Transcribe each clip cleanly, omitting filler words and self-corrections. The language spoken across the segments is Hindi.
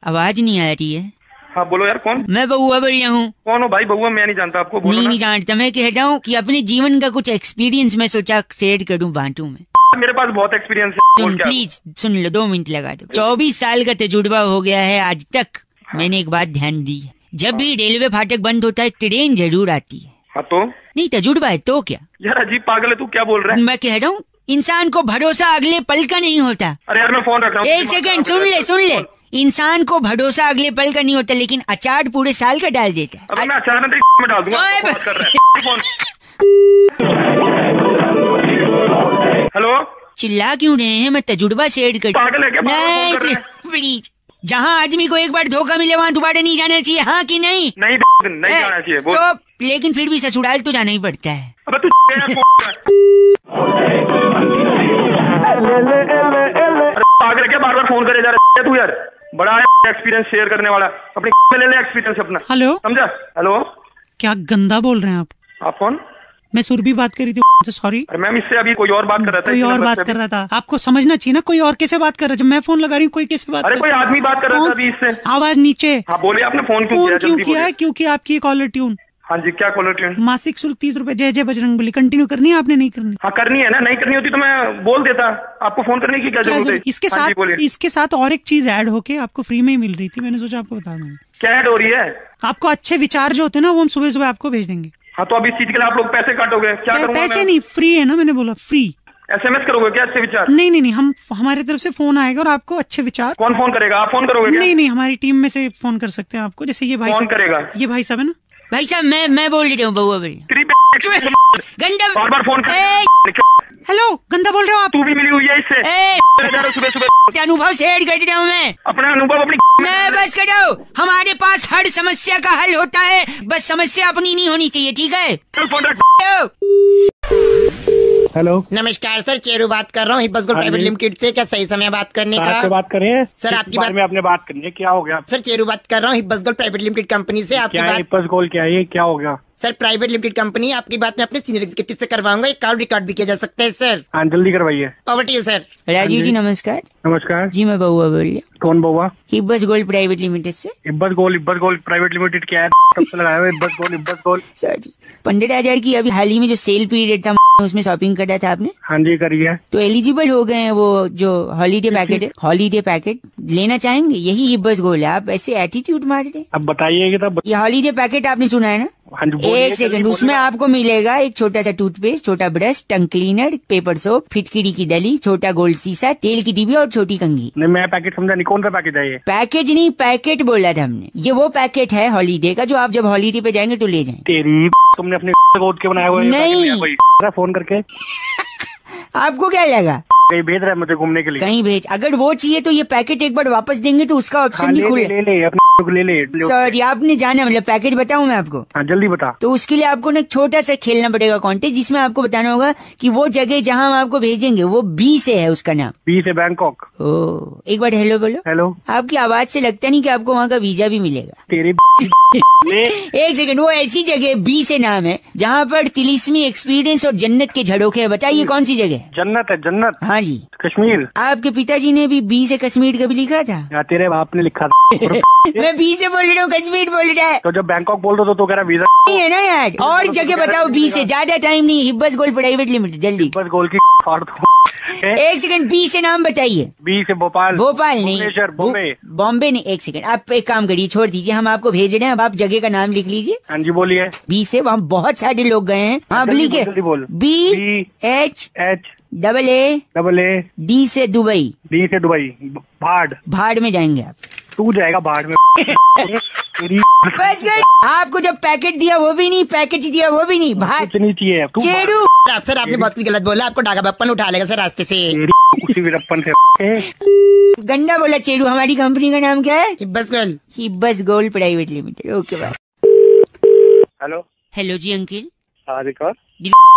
आवाज नहीं आ रही है। हाँ बोलो यार, कौन? मैं बउआ बोल रहा हूँ। कौन हो भाई? बउआ मैं नहीं जानता आपको। बोलो नहीं जानता। मैं कह रहा हूँ कि अपने जीवन का कुछ एक्सपीरियंस मैं सोचा शेयर करूँ, बांटू में। मेरे पास बहुत एक्सपीरियंस है। सुन प्लीज, सुन लो, 2 मिनट लगा दो। 24 साल का तजुर्बा हो गया है आज तक। मैंने एक बात ध्यान दी है, जब भी रेलवे फाटक बंद होता है ट्रेन जरूर आती है। हाँ तो? नहीं तजुर्बा है तो क्या? यार अजीब पागल है तू, क्या बोल रहा है? मैं कह रहा हूँ इंसान को भरोसा अगले पल का नहीं होता। अरे यार मैं फोन रख रहा हूँ। एक सेकंड सुन ले। इंसान को भरोसा अगले पल का नहीं होता, लेकिन अचार पूरे साल का डाल देता है। अबे मैं अचार में डाल दूंगा। हेलो, चिल्ला क्यों रहे हैं? मैं तजुर्बा शेयर कर। पागल है क्या? नहीं प्लीज, जहाँ आदमी को एक बार धोखा मिले वहाँ दोबारा नहीं जाना चाहिए, हाँ कि नहीं? नहीं जाना चाहिए। तो लेकिन फिर भी ससुराल तो जाना ही पड़ता है। अबे तू पागल है क्या? बार बार फोन करे जा रहा है तू यार। बड़ा एक्सपीरियंस शेयर करने वाला, अपनी ले ले एक्सपीरियंस अपना। हेलो, समझा? हेलो, क्या गंदा बोल रहे हैं आप कौन? मैं सुरभि बात कर रही थी। सॉरी मैम, इससे अभी कोई और बात कर रहा था। कोई और बात कर रहा था। आपको समझना चाहिए ना, कोई और कैसे बात कर रहा है? जब मैं फोन लगा रही हूँ कोई कैसे बात? अरे कोई आदमी बात कर रहा था अभी इससे। आवाज नीचे। हाँ बोलिए, आपने फोन क्यों किया है? क्योंकि आपकी कॉलर ट्यून। हाँ जी, क्या कॉलर ट्यून? मासिक शुल्क 30 रुपए, जय जय बजरंगबली। कंटिन्यू करनी है आपने? नहीं करनी? हाँ करनी है ना। नहीं करनी होती तो मैं बोल देता। आपको फोन करने की क्या जरूरत है? इसके साथ और एक चीज ऐड होके आपको फ्री में ही मिल रही थी, मैंने सोचा आपको बता दूंगा। क्या ऐड हो रही है? आपको अच्छे विचार जो होते हैं ना, वो हम सुबह सुबह आपको भेज देंगे। हाँ तो अब इस चीज के लिए आप लोग पैसे काटोगे? क्या करूँगा? पैसे नहीं, फ्री है ना, मैंने बोला फ्री। SMS करोगे क्या अच्छे विचार? नहीं, हम हमारी तरफ से फोन आएगा और आपको अच्छे विचार। कौन फोन करेगा? आप फोन करोगे क्या? नहीं, हमारी टीम में से फोन कर सकते हैं आपको। जैसे ये भाई कौन करेगा? ये भाई साहब है ना। भाई साहब मैं बोल रही हूँ बउआ भाई। गंदा बार बार फोन हेलो, गंदा बोल रहे हो आप? तू भी मिली हुई है इससे? सुबह सुबह अनुभव शेयर कर रहा हूँ मैं। अपना अनुभव अपनी मैं बस करो। हमारे पास हर समस्या का हल होता है, बस समस्या अपनी नहीं होनी चाहिए, ठीक है? फोन रख। हेलो, नमस्कार सर, चेरू बात कर रहा हूँ हिब्बस गोल्ड प्राइवेट लिमिटेड से। क्या सही समय बात करने का? बात करें सर, आपकी बात में आपने बात करनी है। क्या हो गया? सर चेरू बात कर रहा हूँ हिब्बस गोल्ड प्राइवेट लिमिटेड कंपनी से। आपकी बात हिब्बस गोल्ड क्या है? क्या हो गया? सर प्राइवेट लिमिटेड कंपनी, आपकी बात मैं अपने सीनियर एग्जीक्यूटिव से करवाऊंगा। एक कॉल रिकॉर्ड भी किया जा सकता है सर। हाँ जल्दी करवाइए। Over to you sir. Rajiv ji नमस्कार। नमस्कार जी, मैं बउआ बोल रही हूँ। कौन बउआ? हिब्बस गोल्ड प्राइवेट लिमिटेड से। हिब्बस गोल्ड प्राइवेट लिमिटेड क्या है? कब से लगाया हुआ हिब्बस गोल्ड? सर जी 15,000 की अभी हाल ही में जो सेल पीरियड था उसमें शॉपिंग करा था आपने। हाँ जी करिए। तो एलिजिबल हो गए हैं वो जो हॉलीडे पैकेट है। हॉलीडे पैकेट लेना चाहेंगे? यही हिब्बस गोल्ड है। आप ऐसे एटीट्यूड मार रहे हैं। अब बताइए तब। ये हॉलीडे पैकेट आपने सुना है ना? हाँ जी, एक सेकंड, उसमें आपको मिलेगा एक छोटा सा टूथपेस्ट, छोटा brush, tongue cleaner, paper soap, फिटकिरी की डली, छोटा गोल्ड सीसा, तेल की डिब्बी और छोटी कंघी। नहीं, मैं पैकेट समझा नहीं। कौन सा पैकेट है ये? पैकेज नहीं, पैकेट बोला था हमने। ये वो पैकेट है हॉलीडे का जो आप जब हॉलीडे पे जाएंगे तो ले जाएंगे। तेरी तुमने अपने कोड के बनाया हुआ है? नहीं, फोन करके आपको क्या लगा? कहीं भेज रहा है मुझे घूमने के लिए? कहीं भेज। अगर वो चाहिए तो ये पैकेट एक बार वापस देंगे तो उसका ऑप्शन भी खुले। ले अपने ले। सॉरी, आपने जाना मतलब पैकेज बताऊं मैं आपको? हाँ जल्दी बता। तो उसके लिए आपको ना छोटा सा खेलना पड़ेगा कॉन्टेस्ट, जिसमें आपको बताना होगा कि वो जगह जहां हम आपको भेजेंगे वो बी से है, उसका नाम। बी से बैंकॉक। ओ, एक बार हेलो बोलो। हेलो। आपकी आवाज से लगता नहीं कि आपको वहाँ का वीजा भी मिलेगा। तेरी एक सेकंड, वो ऐसी जगह बी से नाम है जहाँ पर तिलिस्मी एक्सपीरियंस और जन्नत के झरोखे है। बताइए कौन सी जगह? जन्नत है। जन्नत? हाँ जी। कश्मीर। आपके पिताजी ने भी बी से कश्मीर कभी लिखा था? या तेरे बाप ने लिखा था। मैं बी से बोल रहा हूँ, कश्मीर बोल रहा है। तो जब बैंकॉक बोल दो तो कह रहा वीजा नहीं है ना यार। और जगह बताओ बी से। ज्यादा टाइम नहीं, हिब्बस गोल्ड प्राइवेट लिमिटेड, जल्दी। हिब्बस गोल्ड की फाड़ दो। एक सेकंड, बी से नाम बताइए। बी से भोपाल। भोपाल नहीं, बॉम्बे। बॉम्बे नहीं। एक सेकंड, आप एक काम करिए, छोड़ दीजिए, हम आपको भेज रहे हैं। अब आप जगह का नाम लिख लीजिए। हाँ जी बोलिए। बी से वहाँ बहुत सारे लोग गए हैं। हाँ लिखे, BHAA डी से दुबई। डी से दुबई। भाड़ में जाएंगे आप। तू जाएगा भाड़ में। बस कर। आपको जब पैकेट दिया वो भी नहीं, पैकेज दिया वो भी नहीं, भाड़ नहीं चाहिए। चेरू सर आपने बहुत गलत बोला। आपको डागा बप्पन उठा लेगा सर रास्ते से। उसी वीरप्पन से गंदा बोला चेरू। हमारी कंपनी का नाम क्या है? हिब्बस gold private limited. Okay bye. Hello. Hello जी अंकिल। हाँ जी कौन?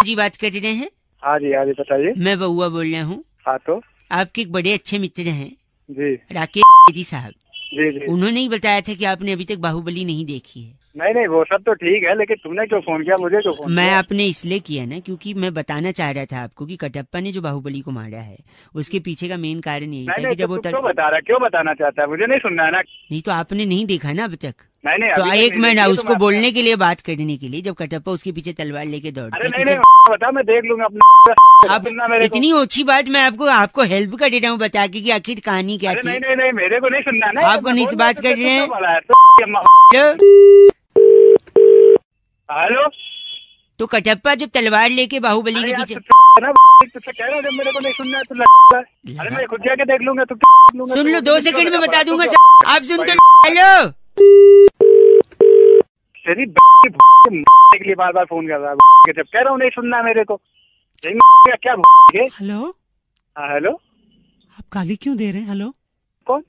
जी बात कर रहे हैं। हाँ जी बताइए। मैं बउआ बोल रहा हूँ। हाँ तो आपके एक बड़े अच्छे मित्र हैं जी, राकेश साहब। जी। उन्होंने ही बताया था कि आपने अभी तक बाहुबली नहीं देखी है। नहीं नहीं वो सब तो ठीक है, लेकिन तुमने क्यों फोन किया, मुझे क्यों फोन मैं किया? आपने इसलिए किया ना क्योंकि मैं बताना चाह रहा था आपको कि कटप्पा ने जो बाहुबली को मारा है उसके पीछे का मेन कारण यही था नहीं कि नहीं जब तो वो तुम क्यों बता रहा, क्यों बताना चाहता है, मुझे नहीं सुनना है ना। नहीं तो आपने नहीं देखा ना अब तक। नहीं नहीं तो अभी तक एक नहीं मिनट देखी है, उसको तुम बोलने के लिए, बात करने के लिए, जब कटप्पा उसके पीछे तलवार लेके दौड़ता अरे है नहीं पीछे- नहीं बता, मैं देख लूंगा अपना। आप सुनना मेरे को। इतनी ओछी बात मैं आपको हेल्प कर दे रहा हूँ बता के कि आखिर कहानी क्या अरे थी। नहीं नहीं नहीं मेरे को नहीं सुनना ना। आपको नहीं बात कर रहे हैं। हेलो तो कटप्पा जब तलवार लेके बाहुबली के पीछे तुझसे कह रहा हूँ, जब मेरे को नहीं सुनना है तो लगता है। अरे मैं खुद जाके देख लूंगा, तो लूंगा। सुन लो, 2 सेकंड में बता दूंगा सर। सर। आप सुन तो हेलो। तेरी के लिए बार बार फोन कर रहा है, जब कह रहा हूँ नहीं सुनना है मेरे को। क्या हेलो, हाँ हेलो, आप गाली क्यों दे रहे हैं? हेलो कौन?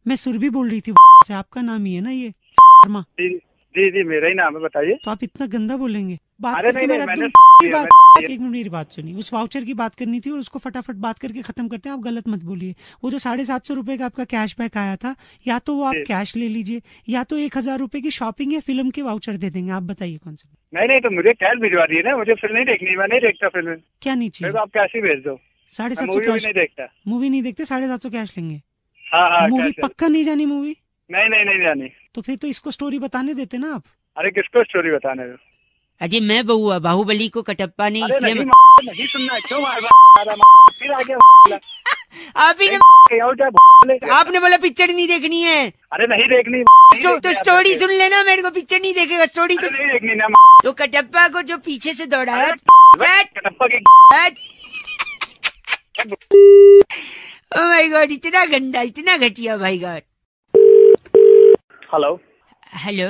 मैं सुरभि बोल रही थी से। आपका नाम ही है ना ये शर्मा? जी जी मेरा ही नाम है, बताइए। तो आप इतना गंदा बोलेंगे? बात अरे करके नहीं, मैं रख मैंने दूं की किया, बात। मैंने एक मिनट मेरी बात सुनिए। उस वाउचर की बात करनी थी और उसको फटाफट बात करके खत्म करते हैं। आप गलत मत बोलिए। वो जो 750 रुपए का आपका कैशबैक आया था, या तो वो आप जी। कैश ले लीजिए, या तो 1000 रुपए की शॉपिंग या फिल्म के वाउचर दे देंगे। आप बताइए कौन सा? नहीं नहीं तो मुझे कैश भिजवा दिए ना, मुझे फिल्म नहीं देखनी, मैं नहीं देखता फिल्म। क्या नहीं मेरे चाहिए? को आप कैश ही भेज दो। 750 मूवी भी कैश? नहीं देखता। मूवी नहीं देखते, 750 कैश लेंगे? हाँ हाँ मूवी कैश है। पक्का नहीं जानी मूवी? नहीं नहीं नहीं जानी। तो फिर तो इसको स्टोरी बताने देते ना आप। अरे किसको स्टोरी बताने दो? अजय मैं बहुआ बाहुबली को कटप्पा ने अरे इसलिए नहीं सुनना, क्यों मार रहा? फिर आगे आप ही ने और क्या बोले? आपने बोला पिक्चर नहीं देखनी है। अरे नहीं देखनी तो स्टोरी सुन लेना, मेरे को पिक्चर नहीं देखेगा स्टोरी अरे तो। नहीं देखनी ना। तो कटप्पा को जो पीछे से दौड़ाया कटप्पा की ओ माय गॉड, इतना गंदा, इतना घटिया भाई गॉड। हेलो हेलो,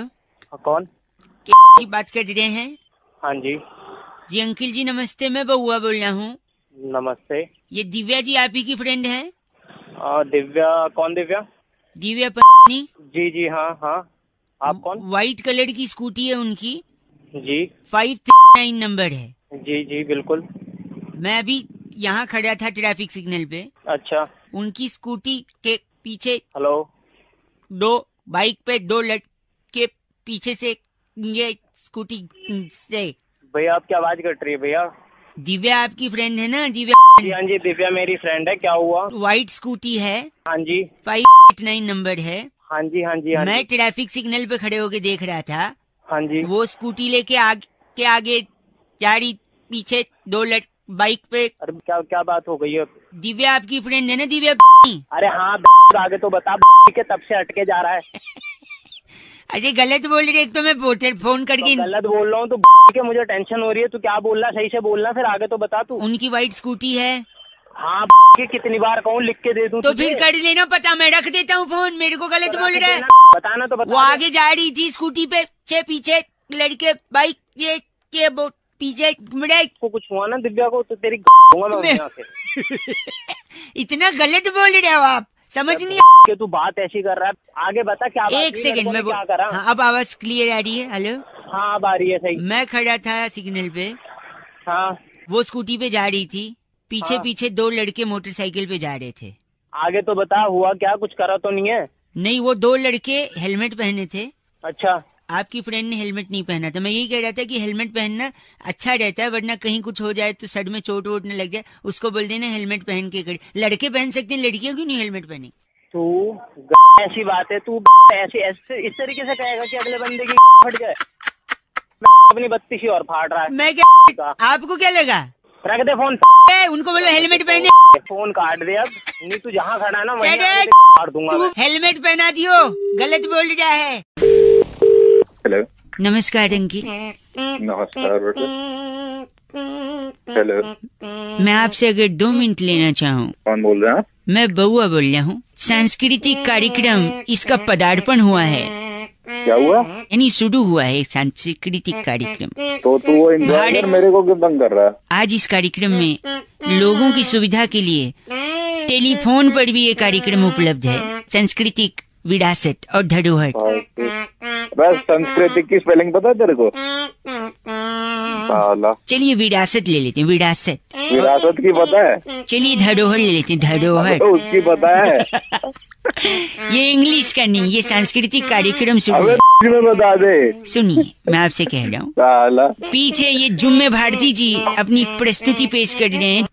कौन? की बात कर रहे हैं? हाँ जी जी अंकिल जी नमस्ते, मैं बहुआ बोल रहा हूँ। नमस्ते। ये दिव्या जी आप ही की फ्रेंड है? दिव्या? कौन दिव्या? दिव्या पत्नी। जी जी हाँ हाँ। आप कौन? व्हाइट कलर की स्कूटी है उनकी, जी 539 नंबर है। जी जी बिल्कुल। मैं अभी यहाँ खड़ा था ट्रैफिक सिग्नल पे। अच्छा उनकी स्कूटी के पीछे हेलो। 2 बाइक पे 2 लड़के पीछे से ये स्कूटी से। भैया आपकी आवाज कट रही है भैया। दिव्या आपकी फ्रेंड है ना? जी दिव्या हाँ जी दिव्या मेरी फ्रेंड है, क्या हुआ? व्हाइट स्कूटी है, हाँ जी 589 नंबर है। हाँ जी हाँ जी हाँ मैं जी ट्रैफिक सिग्नल पे खड़े होके देख रहा था। हाँ जी। वो स्कूटी लेके आगे जा रही, पीछे 2 बाइक पे। अरे क्या क्या बात हो गई है? दिव्या आपकी फ्रेंड है ना? दिव्या अरे हाँ आगे तो बता के तब से अटके जा रहा है। अरे गलत बोल रहे, एक तो मैं फोन करके तो गलत बोल रहा हूँ तो के मुझे टेंशन हो रही है। तू क्या बोल रहा है, सही से बोलना, फिर आगे तो बता तू। उनकी व्हाइट स्कूटी है। हाँ के कितनी बार कहूँ लिख के दे दूँ तो फिर कर लेना पता, मैं रख देता हूँ फोन। मेरे को गलत बोल रहा है। बताना तो बता। वो आगे जा रही थी स्कूटी पे, पीछे लड़के बाइक ये के पीछे को कुछ हुआ ना दिव्या को तो तेरी मैं यहाँ से। इतना गलत बोल रहे हो आप, समझ नहीं कि तू बात ऐसी कर रहा है। आगे बता क्या बात? एक सेकंड में क्या करा? हाँ, अब आवाज क्लियर आ रही है? हेलो हाँ अब आ रही है सही। मैं खड़ा था सिग्नल पे, हाँ वो स्कूटी पे जा रही थी, पीछे हाँ। पीछे 2 लड़के मोटरसाइकिल पे जा रहे थे। आगे तो बता हुआ क्या, कुछ करा तो नहीं है? नहीं, वो 2 लड़के हेलमेट पहने थे। अच्छा आपकी फ्रेंड ने हेलमेट नहीं पहना था। मैं यही कह रहा था कि हेलमेट पहनना अच्छा रहता है, वरना कहीं कुछ हो जाए तो सर में चोट वोट न लग जाए। उसको बोल देना हेलमेट पहन के खड़ी। लड़के पहन सकते हैं, लड़कियों क्यों नहीं हेलमेट पहनी? तू ऐसी बात है, तू ऐसे इस तरीके से कहेगा कि अगले बंदे की फट जाए? अपनी बत्ती सी और फाड़ रहा है। मैं क्या, आपको क्या लगा? रख दे फोन। उनको बोलो हेलमेट पहने। फोन काट दे अब, नहीं तू जहाँ खड़ा है ना वहीं चले, आके काट दूंगा तू मैं। हेलमेट पहना दियो, गलत बोल रहा है। हेलो नमस्कार अंकिल। नमस्कार बेटा। हेलो मैं आपसे अगर 2 मिनट लेना चाहूँ। कौन बोल रहे हैं आप? मैं बउआ बोल रहा हूँ। सांस्कृतिक कार्यक्रम इसका पदार्पण हुआ है, क्या हुआ? यानी शुरू हुआ है सांस्कृतिक कार्यक्रम। तो तू वो एंजॉय कर, मेरे को क्यों तंग कर रहा है? आज इस कार्यक्रम में लोगों की सुविधा के लिए टेलीफोन पर भी ये कार्यक्रम उपलब्ध है। सांस्कृतिक विरासत और धरोहर। बस संस्कृति की स्पेलिंग पता है तेरे को? साला चलिए विरासत ले लेते हैं, विरासत। विरासत की पता है? चलिए धरोहर ले लेते हैं, धरोहर। तो उसकी पता है? ये इंग्लिश का नहीं, ये सांस्कृतिक कार्यक्रम अबे सुनिए, में बता दे सुनिए मैं आपसे कह रहा हूँ। साला। पीछे ये जुम्मे भारती जी अपनी प्रस्तुति पेश कर रहे हैं।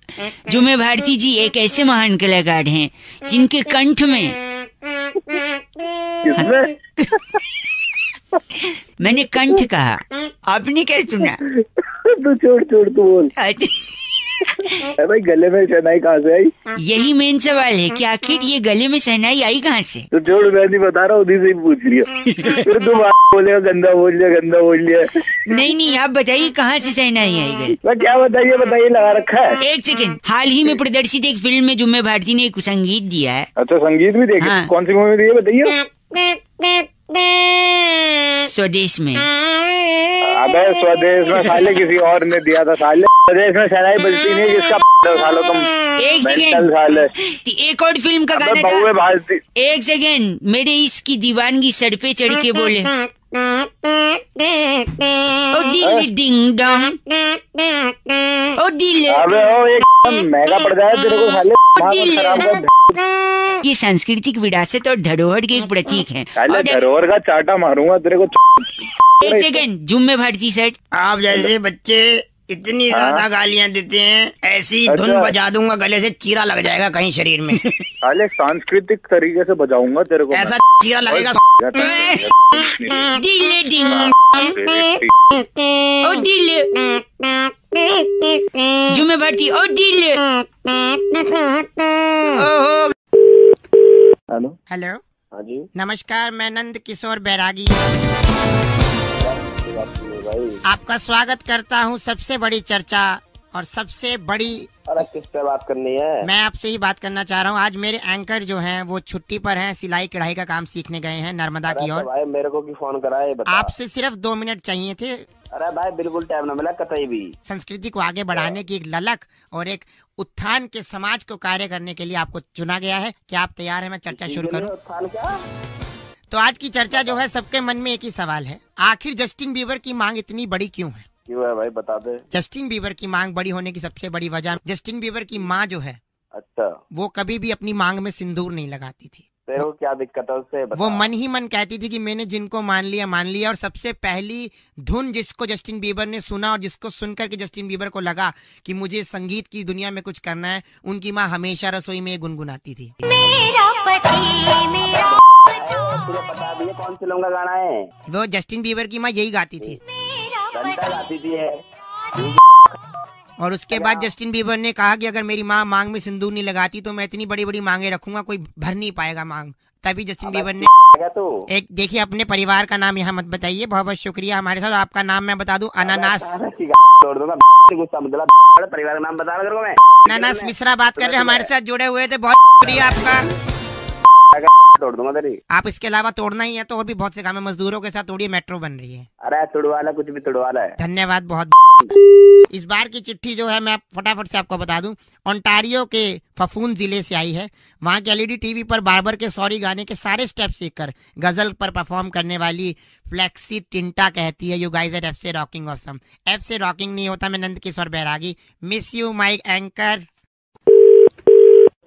जुम्मे भारती जी एक ऐसे महान कलाकार हैं जिनके कंठ में, किसने? मैंने कंठ कहा, आपने क्या सुना? तू छोड़ तू बोल। अरे भाई गले में शहनाई कहाँ से आई? यही मेन सवाल है कि आखिर ये गले में शहनाई आई कहाँ से? तो छोड़, मैं नहीं बता रहा, उन्हीं से ही पूछ लिया। फिर तू बोलेगा गंदा बोल लिया। नहीं आप बताइए कहाँ से शहनाई आई गई? मैं क्या बताइए लगा रखा है। एक सेकंड, हाल ही में प्रदर्शित एक फिल्म में जुम्मे भारती ने एक संगीत दिया है। अच्छा संगीत भी देखे? हाँ। कौन सी मूवी दी है बताइए? स्वदेश में। अबे स्वदेश में साले किसी और ने दिया था साले। स्वदेश में शहनाई बजती नहीं, जिसका सालो तुम एक मेंटल सेकंड, साले। एक और फिल्म का गाना बहुए था। भारती। एक सेकंड, मेरे इसकी दीवानगी सर पे चढ़ के बोले, ओ दिल डिंग डोंग, ओ दिल। अबे ओ एक महंगा पड़ जाए तेरे को साले। दिल। खराब कर। ये सांस्कृतिक विरासत और धरोहर के एक प्रतीक हैं। साले और धरोहर का चाटा मारूंगा तेरे को। एक सेकंड, जुम्मे भारती सर, आप जैसे बच्चे इतनी ज्यादा गालियां देते हैं, ऐसी अच्छा। धुन बजा दूंगा गले से चीरा लग जाएगा कहीं शरीर में। साले सांस्कृतिक तरीके से बजाऊंगा तेरे को। ऐसा चीरा लगेगा। दिल डिंग, ओ दिल। जुम्मे भारती, ओ दिल। ओहो। हेलो। हेलो, हाँ जी नमस्कार, मैं नंद किशोर बैरागी भाई। आपका स्वागत करता हूँ सबसे बड़ी चर्चा और सबसे बड़ी। अरे किससे बात करनी है? मैं आपसे ही बात करना चाह रहा हूँ। आज मेरे एंकर जो हैं वो छुट्टी पर हैं, सिलाई कढ़ाई का काम सीखने गए हैं नर्मदा की ओर। भाई मेरे को की फोन करा है बता। आपसे सिर्फ 2 मिनट चाहिए थे। अरे भाई बिल्कुल टाइम ना मिला कतई भी। संस्कृति को आगे बढ़ाने की एक ललक और एक उत्थान के समाज को कार्य करने के लिए आपको चुना गया है। क्या आप तैयार हैं? मैं चर्चा शुरू करूं? उत्थान क्या? तो आज की चर्चा जो है सबके मन में एक ही सवाल है, आखिर जस्टिन बीबर की मांग इतनी बड़ी क्यों है? क्यों है भाई बता दे। जस्टिन बीबर की मांग बड़ी होने की सबसे बड़ी वजह, जस्टिन बीबर की माँ जो है अच्छा वो कभी भी अपनी मांग में सिंदूर नहीं लगाती थी। तेरे को क्या दिक्कत है उससे बता। वो मन ही मन कहती थी कि मैंने जिनको मान लिया। और सबसे पहली धुन जिसको जस्टिन बीबर ने सुना और जिसको सुनकर के जस्टिन बीबर को लगा कि मुझे संगीत की दुनिया में कुछ करना है, उनकी माँ हमेशा रसोई में गुनगुनाती थी। तुझे बता दिए कौन सी फिल्म का गाना है? वो जस्टिन बीबर की माँ यही गाती थी। घंटा गाती थी है। और उसके बाद जस्टिन बीबर ने कहा कि अगर मेरी माँ मांग में सिंदूर नहीं लगाती तो मैं इतनी बड़ी बड़ी मांगे रखूंगा, कोई भर नहीं पाएगा मांग। तभी जस्टिन बीबर ने एक, देखिए अपने परिवार का नाम यहाँ मत बताइए, बहुत बहुत शुक्रिया हमारे साथ। आपका नाम मैं बता दूं, अनानास। तोड़ दूंगा गुस्सा मतलब। परिवार का नाम बता रहा तेरे को मैं। अनानास मिश्रा बात कर रहे हैं, हमारे साथ जुड़े हुए थे, बहुत शुक्रिया आपका। तोड़ दूंगा तेरी। आप इसके अलावा तोड़ना ही है तो और भी बहुत से काम है, मजदूरों के साथ तोड़िए, मेट्रो बन रही है। अरे तुड़वाला कुछ भी तुड़वाला है। धन्यवाद बहुत। इस बार की चिट्ठी जो है मैं फटाफट से आपको बता दूं, ओंटारियो के फफून जिले से आई है। वहाँ के एलईडी टीवी पर बार्बर के सॉरी गाने के सारे स्टेप सीखकर गजल पर परफॉर्म करने वाली फ्लेक्सी टिंटा कहती है, यू गाइज आर एफ से रॉकिंग ऑसम। एफ से रॉकिंग नहीं होता। मैं Nand Kishore Bairagi, miss you my anchor.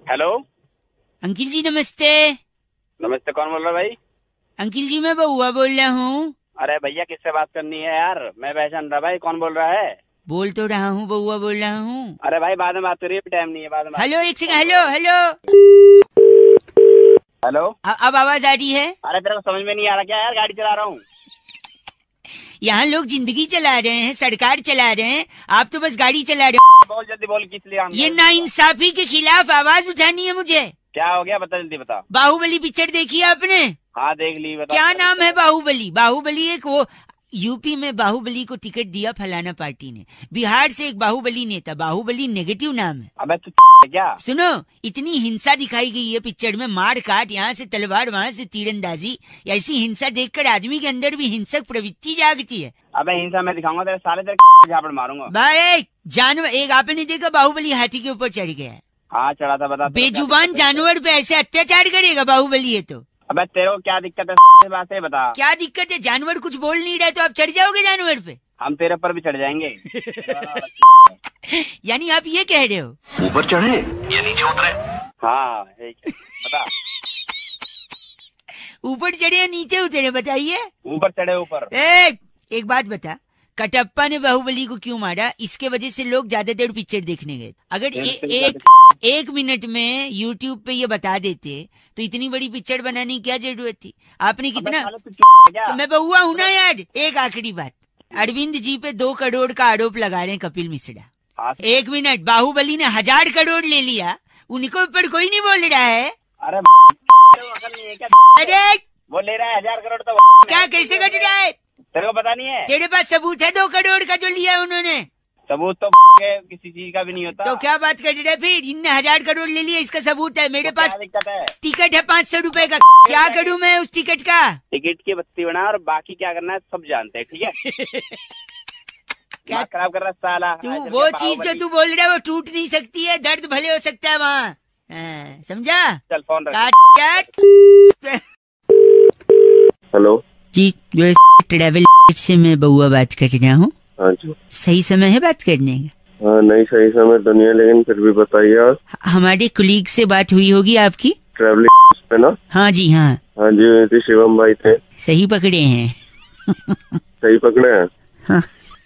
Hello uncle जी नमस्ते। नमस्ते, कौन बोल रहा है भाई? अंकिल जी मैं बउआ बोल रहा हूँ। अरे भैया किससे बात करनी है यार? मैं पहचान रहा भाई, कौन बोल रहा है? बोल तो रहा हूँ, बउआ बोल रहा हूँ। अरे भाई बाद में बात करिए, टाइम नहीं है, बाद में। हेलो एक सेकंड, हेलो हेलो हेलो। अब आवाज आ रही है? अरे तेरे को समझ में नहीं आ रहा क्या यार? गाड़ी चला रहा हूँ। यहाँ लोग जिंदगी चला रहे हैं, सरकार चला रहे हैं, आप तो बस गाड़ी चला रहे हैं। बहुत जल्दी बोल, किस लिए? ये नाइंसाफी के खिलाफ आवाज उठानी है मुझे। क्या हो गया? बता, जल्दी बता। बाहुबली पिक्चर देखी है आपने? हाँ देख ली, बता। क्या नाम है बाहुबली? बाहुबली एक वो यूपी में बाहुबली को टिकट दिया फलाना पार्टी ने, बिहार से एक बाहुबली नेता, बाहुबली नेगेटिव नाम है। अबे तू क्या? सुनो, इतनी हिंसा दिखाई गई है पिक्चर में, मार काट, यहाँ से तलवार वहाँ से तीरंदाजी। ऐसी हिंसा देखकर आदमी के अंदर भी हिंसक प्रवृत्ति जागती है। अबे हिंसा मैं दिखाऊंगा तेरे साले, तेरे झापड़ मारूंगा भाई। जानवर, एक आपने देखा बाहुबली हाथी के ऊपर चढ़ गया है? हाँ चढ़ा था, बता। बेजुबान जानवर पे ऐसे अत्याचार करेगा बाहुबली है तो? अबे तेरे को क्या दिक्कत है इस बात से बता। क्या दिक्कत है? जानवर कुछ बोल नहीं रहा है तो आप चढ़ जाओगे जानवर पे? हम तेरे पर भी चढ़ जाएंगे। यानी आप ये कह रहे हो ऊपर चढ़े या नीचे उतरे? हाँ बता। ऊपर चढ़े या नीचे उतरे बताइए। ऊपर चढ़े ऊपर। एक बात बता, कटप्पा ने बाहुबली को क्यों मारा? इसके वजह से लोग ज्यादा देर पिक्चर देखने गए। अगर एक मिनट में YouTube पे ये बता देते तो इतनी बड़ी पिक्चर बनाने की क्या जरूरत थी? आपने कितना तो मैं बहुआ हूं ना यार। एक आखिरी बात, अरविंद जी पे 2 करोड़ का आरोप लगा रहे हैं कपिल मिश्रा। एक मिनट, बाहुबली ने 1000 करोड़ ले लिया, उनको ऊपर कोई नहीं बोल रहा है। अरे नहीं है क्या? अरे वो ले रहा है 1000 करोड़ तो क्या कैसे कट रहा है? तेरे को पता नहीं है? तेरे पास सबूत है 2 करोड़ का जो लिया उन्होंने? सबूत तो किसी चीज का भी नहीं होता। तो क्या बात कर रहे हैं फिर? इनने 1000 करोड़ ले लिया, इसका सबूत है मेरे पास। दिक्कत है? टिकट है 500 रुपए का। क्या करूं मैं उस टिकट का? टिकट की बत्ती बना और बाकी क्या करना है सब जानते हैं, ठीक है? क्या खराब कर रहा है साला? तू वो चीज जो तू बोल रहा है वो टूट नहीं सकती है, दर्द भले हो सकता है वहाँ, समझा? चल फोन रख। हेलो जी, जो ट्रेवल से मैं बउआ बात कर रहा हूँ। हाँ जी। सही समय है बात करने का? हाँ नहीं सही समय तो नहीं है, लेकिन फिर भी बताइए आप। हमारे कुलीग से बात हुई होगी आपकी? ट्रैवलिंग पे ना? हाँ जी हाँ। हाँ जी, शिवम भाई थे। सही पकड़े हैं। सही पकड़े हैं? हाँ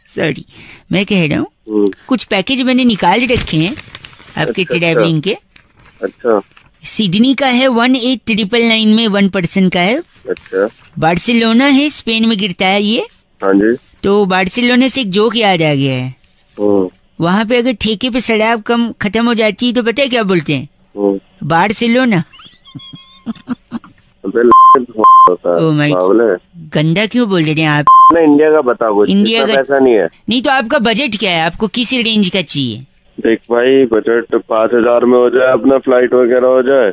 सॉरी, मैं कह रहा हूँ कुछ पैकेज मैंने निकाल रखे हैं आपके ट्रैवलिंग के। अच्छा। सिडनी का है 18,999 में 1 पर्सन का है। अच्छा। बार्सिलोना है, स्पेन में गिरता है ये। हाँ जी। तो बार्सिलोना से एक जोक याद आ गया है। वहाँ पे अगर ठेके पे शराब कम खत्म हो जाती है तो पता है क्या बोलते हैं? बार्सिलोना। ओ माय, गंदा क्यों बोल रहे हैं आप? इंडिया का बता, कुछ इंडिया का पैसा नहीं है। नहीं तो आपका बजट क्या है? आपको किस रेंज का चाहिए? देख भाई, बजट 5,000 में हो जाए, अपना फ्लाइट वगैरह हो जाए।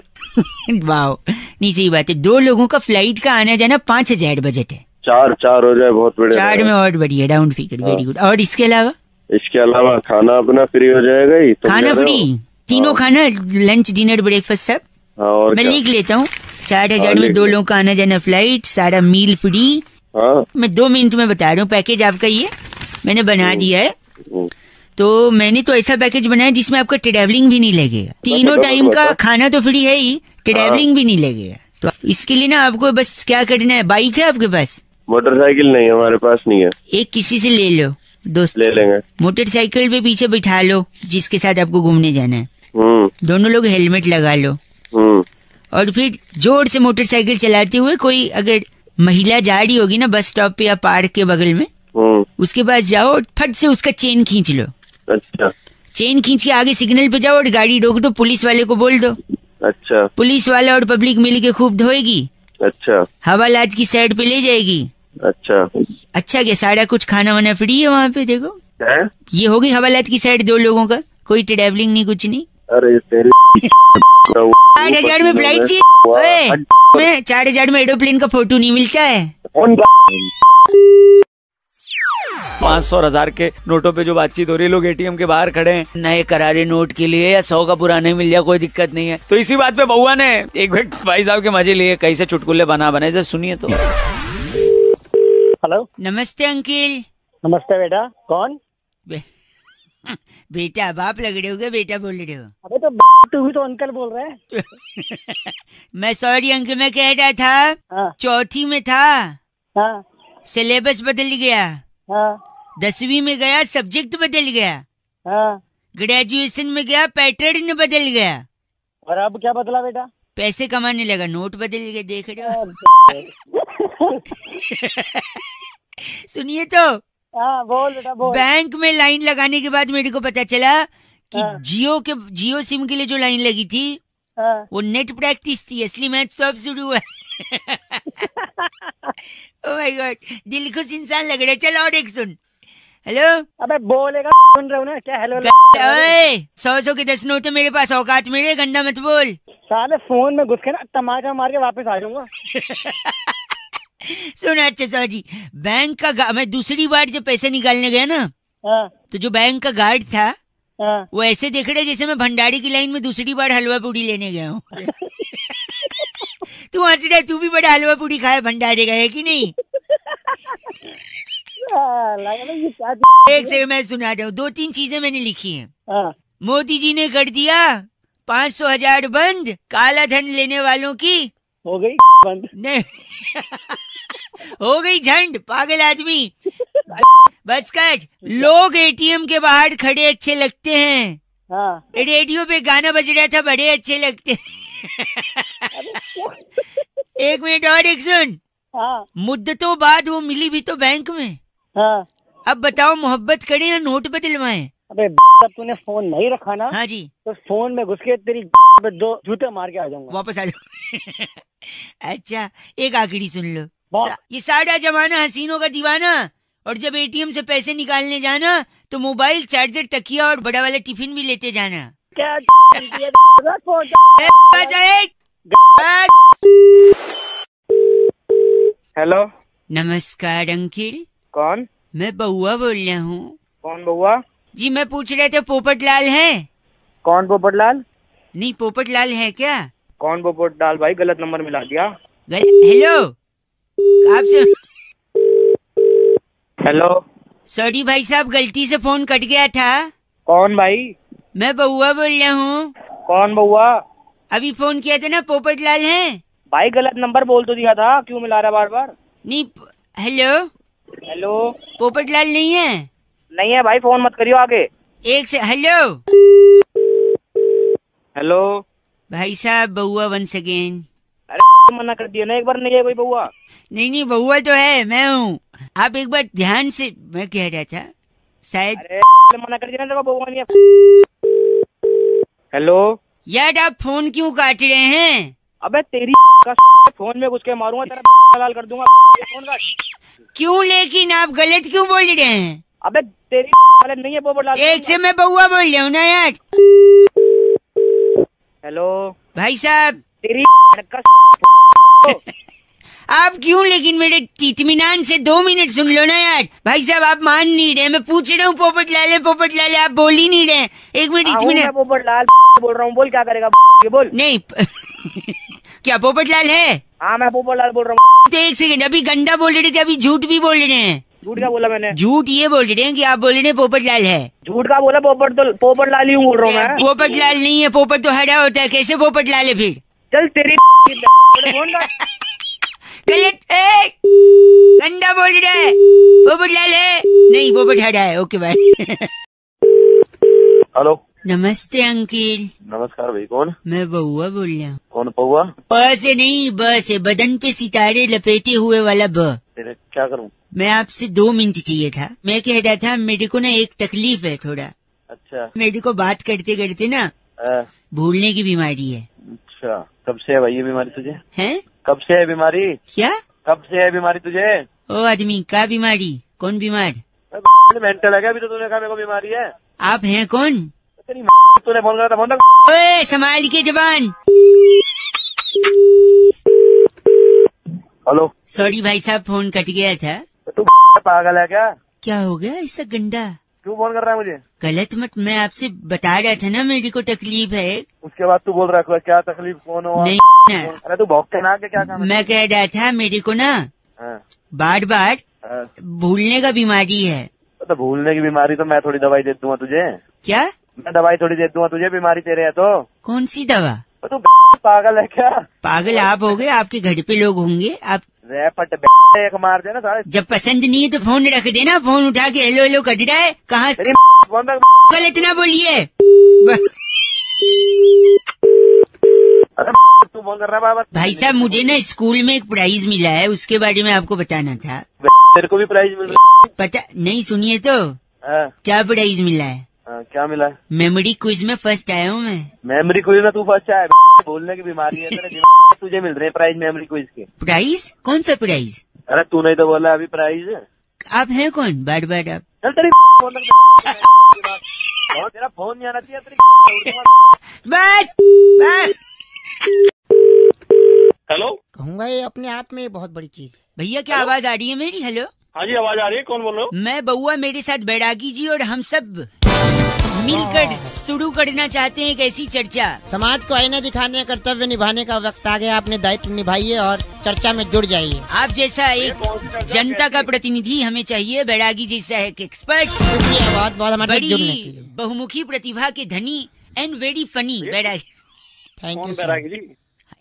वाह, नहीं सही बात है। 2 लोगों का फ्लाइट का आना जाना 5,000 बजट है। 4 हो जाए बहुत बढ़िया। 4 में और बढ़िया, राउंड फिगर, वेरी गुड। और इसके अलावा? इसके अलावा खाना अपना फ्री हो जाएगा ही। खाना फ्री? तीनों खाना, लंच डिनर ब्रेकफास्ट सब? और मैं लिख लेता हूँ। 4,000 में 2 लोगों का आना जाना, फ्लाइट, सारा मील फ्री। मैं 2 मिनट में बता रहा हूँ पैकेज आपका। ये मैंने बना दिया है। तो मैंने तो ऐसा पैकेज बनाया जिसमें आपका ट्रैवलिंग भी नहीं लगेगा। तीनों टाइम का खाना तो फ्री है ही, ट्रैवलिंग भी नहीं लगेगा। तो इसके लिए ना आपको बस क्या करना है, बाइक है आपके पास? मोटरसाइकिल नहीं है हमारे पास, नहीं है। एक किसी से ले लो, दोस्त ले लेंगे। मोटरसाइकिल पे पीछे बिठा लो जिसके साथ आपको घूमने जाना है। दोनों लोग हेलमेट लगा लो। और फिर जोर से मोटरसाइकिल चलाते हुए, कोई अगर महिला जा रही होगी ना बस स्टॉप पे या पार्क के बगल में, उसके पास जाओ और फट से उसका चेन खींच लो। अच्छा। चेन खींच के आगे सिग्नल पे जाओ और गाड़ी रोक दो, पुलिस वाले को बोल दो। अच्छा। पुलिस वाला और पब्लिक मिल के खूब धोएगी। अच्छा। हवालात की साइड पे ले जाएगी। अच्छा। अच्छा क्या, सारा कुछ खाना वाना फ्री है वहाँ पे? देखो है? ये होगी हवालात की साइड 2 लोगों का, कोई ट्रैवलिंग नहीं, कुछ नहीं। अरे 4,000 में फ्लाइट चाहिए? 4,000 में एरोप्लेन का फोटो नहीं मिलता है। 500 और 1000 के नोटों पे जो बातचीत हो रही है, लोग एटीएम के बाहर खड़े हैं नए करारे नोट के लिए, या 100 का पुराने मिल जाए कोई दिक्कत नहीं है। तो इसी बात पे बउआ ने एक बार भाई साहब के मजे लिए, कहीं से चुटकुले बने, जरा सुनिए तो। हेलो, नमस्ते अंकिल। नमस्ते बेटा, कौन? बेटा बाप लग रहे हो क्या? बेटा बोल रहे हो? अबे तो तू भी तो अंकल बोल रहा है। मैं सॉरी अंकल, मैं कह रहा था चौथी में था, सिलेबस बदल गया। 10वीं में गया, सब्जेक्ट बदल गया। ग्रेजुएशन में गया, पैटर्न बदल गया। और अब क्या बदला बेटा? पैसे कमाने लगा, नोट बदल गए, देख रहे हो? सुनिए तो। बोल बेटा बोल। बैंक में लाइन लगाने के बाद मेरे को पता चला कि जियो सिम के लिए जो लाइन लगी थी वो नेट प्रैक्टिस थी, असली मैच तो अब शुरू हुआ। ओह माय गॉड, दिल खुश इंसान लग रहा है। चल और एक सुन। हेलो। अबे बोलेगा सुन रहा हूँ ना क्या? हेलो। 100 के 10 नोट है मेरे पास, औकात मेरे, गंदा मत बोल। साले फोन में घुस के ना टमाटर मार के वापस आ जाऊंगा। सुन, अच्छा सॉरी, बैंक का मैं दूसरी बार जब पैसे निकालने गया ना, तो जो बैंक का गार्ड था वो ऐसे देख रहा जैसे मैं भंडारी की लाइन में दूसरी बार हलवा पूड़ी लेने गया हूँ। तू हंस रहा है, तू भी बड़ा हलवा पूरी खाया भंडारे का है कि नहीं? ये क्या एक से मैं सुना रहा हूँ, 2-3 चीजें मैंने लिखी हैं। हाँ, मोदी जी ने कर दिया 500,000 बंद, काला धन लेने वालों की हो गई बंद। नहीं हो गई झंड, पागल आदमी। बस कट। लोग एटीएम के बाहर खड़े अच्छे लगते हैं, हाँ, रेडियो पे गाना बज रहा था, बड़े अच्छे लगते हैं। एक मिनट और, एक सुन। हाँ, मुद्दतों बाद वो मिली भी तो बैंक में। हाँ। अब बताओ, मोहब्बत करें या नोट बदलवाएं? अबे जब तूने फोन नहीं रखा ना, हाँ जी, तो फोन में घुस के तेरी पे 2 जूते मार के आ जाऊंगा। वापस आ जाओ। अच्छा, एक आखिरी सुन लो। वाह। ये सारा जमाना हसीनों का दीवाना, और जब एटीएम से पैसे निकालने जाना तो मोबाइल, चार्जर, तकिया और बड़ा वाला टिफिन भी लेते जाना। क्या हेलो, नमस्कार अंकिल, कौन? मैं बउआ बोल रहा हूँ। कौन बउआ? जी मैं पूछ रहे थे, पोपट लाल है? कौन पोपटलाल? नहीं, पोपट लाल है क्या? कौन पोपटलाल भाई? गलत नंबर मिला दिया। हेलो, आपसे हेलो, सॉरी भाई साहब, गलती से फोन कट गया था। कौन भाई? मैं बउआ बोल रहा हूँ। कौन बउआ? अभी फोन किया था ना, पोपट लाल है? भाई गलत नंबर बोल तो दिया था, क्यों मिला रहा बार बार? नहीं, हेलो, हेलो, पोपट लाल नहीं है? नहीं है भाई, फोन मत करियो आगे। एक से, हेलो हेलो, भाई साहब, बउआ वंस अगेन। अरे मना कर दिया ना एक बार, नहीं है कोई बउआ। नहीं, बउआ तो है, मैं हूँ। आप एक बार ध्यान से, मैं कह रहा था शायद। अरे मना कर दिया ना, बउआ नहीं है। हेलो, यार आप फोन क्यों काट रहे हैं? अबे तेरी का फोन में घुस के मारूंगा, तेरा लाल कर दूंगा। फोन काट। क्यों, लेकिन आप गलत क्यों बोल रहे हैं? अबे तेरी गलत नहीं है पोपटलाल। एक से मैं बउआ बोल रहा हूँ ना यार। हेलो भाई साहब, तेरी का आप क्यों, लेकिन मेरे इत्मीनान से 2 मिनट सुन लो ना यार। भाई साहब आप मान नहीं रहे, मैं पूछ रहा हूँ पोपट लाल है, आप बोल ही नहीं रहे। 1 मिनट इत्मीनान। पोपटलाल बोल रहा हूँ, बोल क्या करेगा? बोल। नहीं क्या पोपट लाल है? हाँ मैं पोपटलाल बोल रहा हूँ। तो 1 सेकंड, अभी गंदा बोल रहे थे, अभी झूठ भी बोल रहे हैं। झूठ क्या बोला मैंने? झूठ ये बोल रहे हैं कि आप बोल रहे हैं पोपट लाल है। झूठ का बोला? पोपटलाल ही हूँ बोल रहा हूँ मैं। पोपट लाल नहीं है, पोपट तो हरा होता है, कैसे पोपट लाल है फिर? चल तेरी फोन का गलत, गंदा बोल रहा है। पोपट लाल है नहीं, पोपट हरा है। Okay bye. हेलो, नमस्ते अंकिल। नमस्कार भाई, कौन? मैं बउआ बोल रहा हूँ। कौन बउआ? ब से नहीं, ब से, बदन पे सितारे लपेटे हुए वाला ब। तेरे क्या करूँ? मैं आपसे 2 मिनट चाहिए था। मैं कह रहा था, मेरे को ना एक तकलीफ है थोड़ा। अच्छा। मेरे को बात करते करते ना भूलने की बीमारी है। अच्छा, कब से है भाई ये बीमारी तुझे? हैं? कब से है बीमारी? क्या? कब से है बीमारी तुझे? ओ आदमी, क्या बीमारी? कौन बीमार? मेंटल है क्या? अभी तो तूने कहा मेरे को बीमारी है। आप हैं कौन? तेरी तूने फोन करा था, फोन रख। ओए संभाल के जबान। हेलो, सॉरी भाई साहब, फोन कट गया था। तू पागल है क्या? क्या हो गया ऐसा गंदा? क्यों फोन कर रहा है मुझे? गलत मत, मैं आपसे बता रहा था ना मेरे को तकलीफ है। उसके बाद तू बोल रहा है क्या तकलीफ, कौन हो? नहीं ना, अरे तू भौंकते ना के क्या काम है? मैं कह रहा था मेरे को ना हाँ, बार बार हाँ। भूलने का बीमारी है। तो भूलने की बीमारी तो मैं थोड़ी दवाई दे दूंगा तुझे। क्या? मैं दवाई थोड़ी दे दूंगा तुझे, बीमारी तेरे है तो। कौन सी दवा? तू पागल है क्या? पागल आप हो गए, आपके घर पे लोग होंगे। आप रैपट एक मार देना सारे। जब पसंद नहीं है तो फोन रख देना, फोन उठा के हेलो हेलो कर रहा है। कहाँ फोन रख। गलत ना बोलिए। अरे तू फोन कर रहा है? भाई साहब मुझे ना स्कूल में एक प्राइज मिला है, उसके बारे में आपको बताना था। तेरे को भी प्राइज मिल रहा पता नहीं, सुनिए तो। है? क्या प्राइज मिला है? क्या मिला है? मेमोरी क्विज में फर्स्ट आया हूँ मैं। मेमोरी क्विज में तू फर्स्ट आया? भूलने की बीमारी है तेरे, तुझे मिल रहे हैं प्राइज मेमोरी क्विज के। प्राइज? कौन सा प्राइज? अरे तू नहीं तो बोला अभी प्राइज। आप हैं कौन? बार बार आप। चल तेरी फोन रख। तेरा फोन नहीं आना चाहिए तेरी। बस बस। हेलो, कहूंगा ये अपने आप में बहुत बड़ी चीज है। भैया क्या आवाज आ रही है मेरी? हेलो, हाँ जी आवाज आ रही है, कौन बोल रहे हो? मैं बउआ, मेरे साथ बैरागी जी और हम सब मिलकर शुरू करना चाहते हैं एक ऐसी चर्चा। समाज को आईना दिखाने का कर्तव्य निभाने का वक्त आ गया। अपने दायित्व निभाइए और चर्चा में जुड़ जाइए। आप जैसा एक जनता का प्रतिनिधि हमें चाहिए, बैरागी जैसा एक एक्सपर्ट, शुक्रिया बहुत बहुत हमारे साथ जुड़ने के बड़ी लिए। बहुमुखी प्रतिभा के धनी and very funny Bairagi. Thank you Bairagi ji?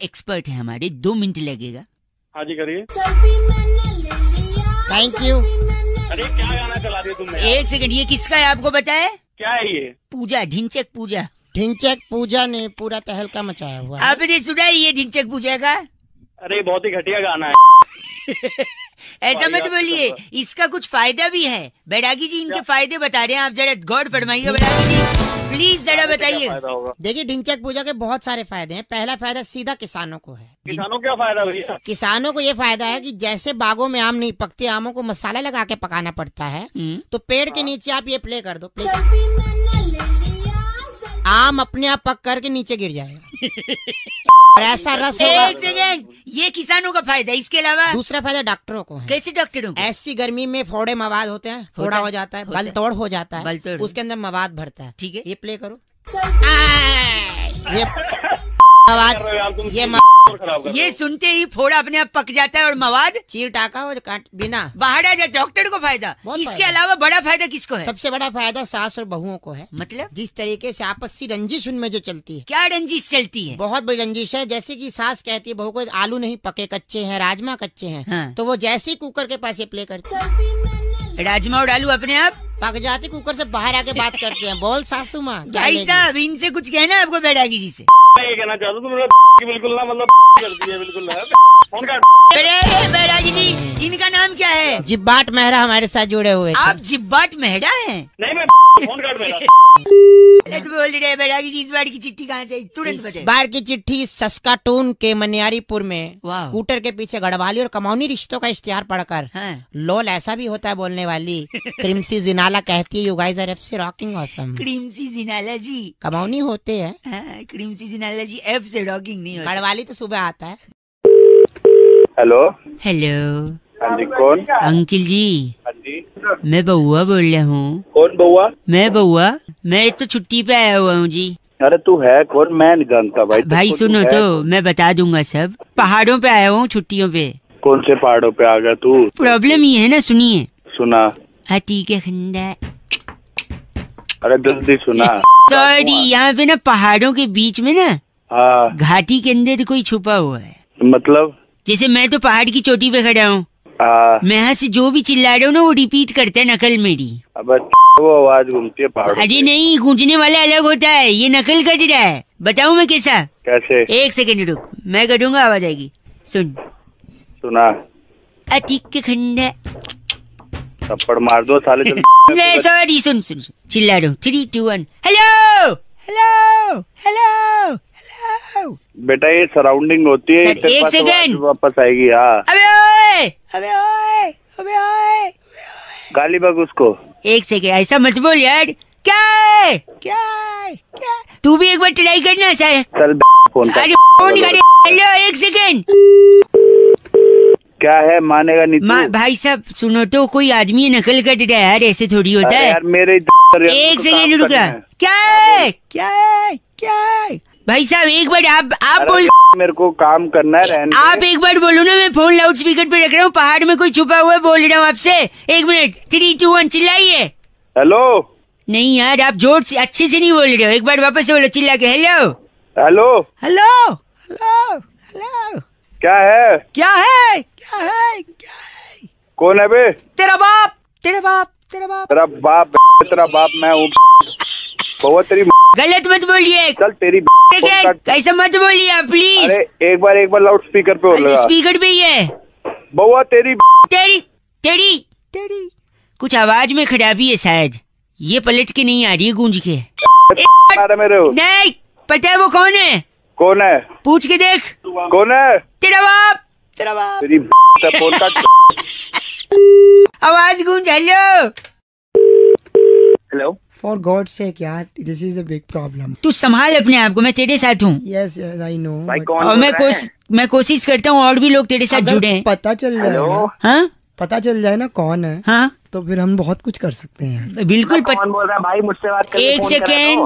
Expert है हमारे, 2 मिनट लगेगा। हाँ जी करिए। Thank you. अरे क्या गाना चला दिया तुमने? 1 सेकंड, ये किसका है आपको बताए? क्या है ये? पूजा, ढिंचक पूजा। ढिंचक पूजा ने पूरा तहलका मचाया हुआ है। आपने सुना है ये ढिंचक पूजा का? अरे बहुत ही घटिया गाना है। ऐसा मत बोलिए, इसका कुछ फायदा भी है। बैरागी जी इनके फायदे बता रहे हैं, आप जरा गौर फरमाइए बैरागी जी, प्लीज जरा बताइए। देखिए ढिंचक पूजा के बहुत सारे फायदे हैं। पहला फायदा सीधा किसानों को है। किसानों क्या फायदा भैया? किसानों को ये फायदा है कि जैसे बागों में आम नहीं पकते, आमों को मसाला लगा के पकाना पड़ता है, तो पेड़ के नीचे आप ये प्ले कर दो, आम अपने आप पक करके नीचे गिर जाएगा और ऐसा रस होगा। 1 सेकंड, ये किसानों का फायदा। इसके अलावा दूसरा फायदा डॉक्टरों को है। कैसे डॉक्टरों को? ऐसी गर्मी में फोड़े मवाद होते हैं, फोड़ा हो जाता है, बल तोड़ हो जाता है, बलतोड़। उसके अंदर मवाद भरता है। ठीक है, ये प्ले करो। ये मवाद, ये सुनते ही फोड़ा अपने आप पक जाता है और मवाद चीर टाका हो काट बिना बाहर आ जाए। डॉक्टर को फायदा। बहुत इसके फायदा। अलावा बड़ा फायदा किसको है? सबसे बड़ा फायदा सास और बहुओं को है। मतलब जिस तरीके से आपसी रंजिश उनमें जो चलती है, क्या रंजिश चलती है? बहुत बड़ी रंजिश है। जैसे कि सास कहती है बहू को, आलू नहीं पके कच्चे हैं, राजमा कच्चे हैं, हाँ। तो वो जैसे ही कुकर के पास ये प्ले करती है, राजमा और आलू अपने आप पक जाती, कुकर से बाहर आके बात करते हैं, बोल सासू माँ क्या भाई लेगी? साहब, इनसे कुछ कहना है आपको बैरागी जी से? मैं ये कहना चाहता हूँ तुम बिल्कुल ना मतलब करती है बिल्कुल ना। फोन काट। अरे बैरागी जी, इनका नाम क्या है? जिब्बाट मेहरा हमारे साथ जुड़े हुए थे। आप जिब्बाट मेहरा हैं? नहीं मैं फोन काट मेरा। गलत बोल रहे हैं बैरागी जी। इस बार की चिट्ठी कहाँ से? तुरंत इस बताइए। बार की चिट्ठी सस्काटून के मनियारीपुर में वाह। स्कूटर के पीछे गढ़वाली और कमौनी रिश्तों का इश्तिहार पढ़कर हाँ। लोल ऐसा भी होता है बोलने वाली क्रिमसी जिनाला कहती है, यू गाइस आर एफसी रॉकिंग ऑसम। क्रीमसी जिनाला जी। कमौनी होते हैं, हाँ, क्रीमसी जिनाला जी एफ से रॉकिंग नहीं होता। गढ़वाली तो सुबह आता है। हेलो। हेलो हाँ जी कौन? अंकिल जी, हाँ जी मैं बउआ बोल रहा हूँ। कौन बउआ? मैं बउआ, मैं तो छुट्टी पे आया हुआ हूँ जी। अरे तू है कौन? मैं नहीं जानता भाई। भाई सुनो तो, मैं बता दूंगा सब। पहाड़ों पे आया हूँ छुट्टियों पे। कौन से पहाड़ों पे आ गया तू? प्रॉब्लम ये है ना, सुनिए। सुना। हाथी के खंडा। अरे जल्दी सुना। सॉरी, यहाँ पे ना पहाड़ों के बीच में ना हाँ घाटी के अंदर कोई छुपा हुआ है। मतलब? जैसे मैं तो पहाड़ की चोटी पे खड़ा हूँ, हाँ। मैं यहाँ से जो भी चिल्ला रहा हूँ ना वो रिपीट करता है नकल मेरी। अब वो आवाज घूमती है पहाड़ों अरे पे। नहीं, गूंजने वाला अलग होता है, ये नकल कर रहा है। बताऊँ मैं कैसा? कैसे? 1 सेकंड रुक, मैं करूँगा, आवाज आएगी, सुन। सुना। हाथी के खंडा। थप्पड़ मार दो साले। नहीं सॉरी, सुन सुन सुन, चिल्ला रहा हूँ। 3, 2, 1। Hello hello hello hello. बेटा ये सराउंडिंग होती है। सर, तेरे 1 पास आवाज सेकंड। वापस आएगी। हाँ अबे ओए, अबे ओए, अबे ओए। गाली बक उसको। 1 सेकंड, ऐसा मत बोल यार। क्या है? क्या है? क्या है? तू भी एक बार ट्राई करना सर। चल फोन कर। अरे फोन कर। Hello, 1 second. क्या है? मानेगा नहीं तू? भाई साहब सुनो तो, कोई आदमी नकल कर रहा है यार, ऐसे थोड़ी होता अरे है। यार मेरे 1 सेकंड रुका। क्या है? क्या है? क्या है? भाई साहब एक बार आप बोल। मेरे को काम करना है। रहने आप एक बार बोलो ना, मैं फोन लाउड स्पीकर पे रख रहा हूँ, पहाड़ में कोई छुपा हुआ है, बोल रहा हूँ आपसे। 1 मिनट, 3, 2, 1 चिल्लाइए। हेलो। नहीं यार, आप जोर से अच्छे से नहीं बोल रहे हो, एक बार वापस से बोलो चिल्ला के। Hello hello hello hello hello. क्या है? क्या है? क्या है? क्या है? कौन है बे? तेरा बाप, तेरा बाप, तेरा बाप। तेरा बाप? तेरा बाप मैं हूँ। बहुत तेरी। गलत मत बोलिए। चल तेरी। कैसा मत बोलिए आप प्लीज। अरे एक बार लाउड स्पीकर पे बोल। स्पीकर पे ही है। बउआ तेरी। तेरी तेरी तेरी। कुछ आवाज में खराबी है शायद, ये पलट के नहीं आ रही है, गूंज के। मेरे हो। नहीं पता है वो कौन है? कौन है? पूछ के देख। कौन है? तेरा बाप, तेरा बाप। तेरी फोन काट। आवाज गूंज। Hello hello. For God sake यार, this is a big problem. तू संभाल अपने आप को, मैं तेरे साथ हूँ। Yes yes I know. भाई कौन? और मैं कोशिश करता हूँ और भी लोग तेरे साथ जुड़े हैं। पता चल जाएगा। हाँ पता चल जाए ना कौन है, हाँ तो फिर हम बहुत कुछ कर सकते हैं। बिल्कुल कौन बोल रहा है भाई? मुझसे बात कर। एक सेकेंड,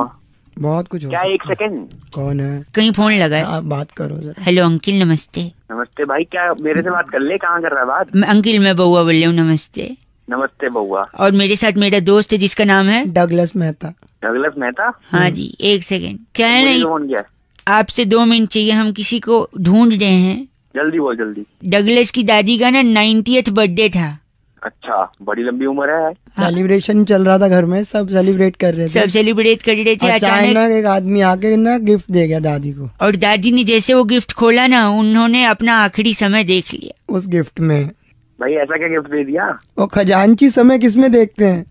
बहुत कुछ हो क्या? सकता एक है। सेकेंड। कौन है? कहीं फोन लगा है। आप बात करो जरा। हेलो अंकिल, नमस्ते। नमस्ते भाई, क्या मेरे से बात कर ले? कहाँ कर रहा है बात? अंकिल मैं बउआ बोल रही हूँ, नमस्ते। नमस्ते बउआ। और मेरे साथ मेरा दोस्त है जिसका नाम है डगलस मेहता। डगलस मेहता? हाँ जी, एक सेकेंड। क्या है मुझे ना, फोन किया। आपसे 2 मिनट चाहिए, हम किसी को ढूंढ रहे हैं। जल्दी बोल जल्दी। डगलस की दादी का ना 90th बर्थडे था। अच्छा, बड़ी लंबी उम्र है। सेलिब्रेशन चल रहा था घर में, सब सेलिब्रेट कर रहे थे। सब सेलिब्रेट कर रहे थे। अचानक एक आदमी आके ना गिफ्ट दे गया दादी को, और दादी ने जैसे वो गिफ्ट खोला ना, उन्होंने अपना आखिरी समय देख लिया उस गिफ्ट में। भाई ऐसा क्या गिफ्ट दे दिया? वो खजांची समय किसमें देखते हैं?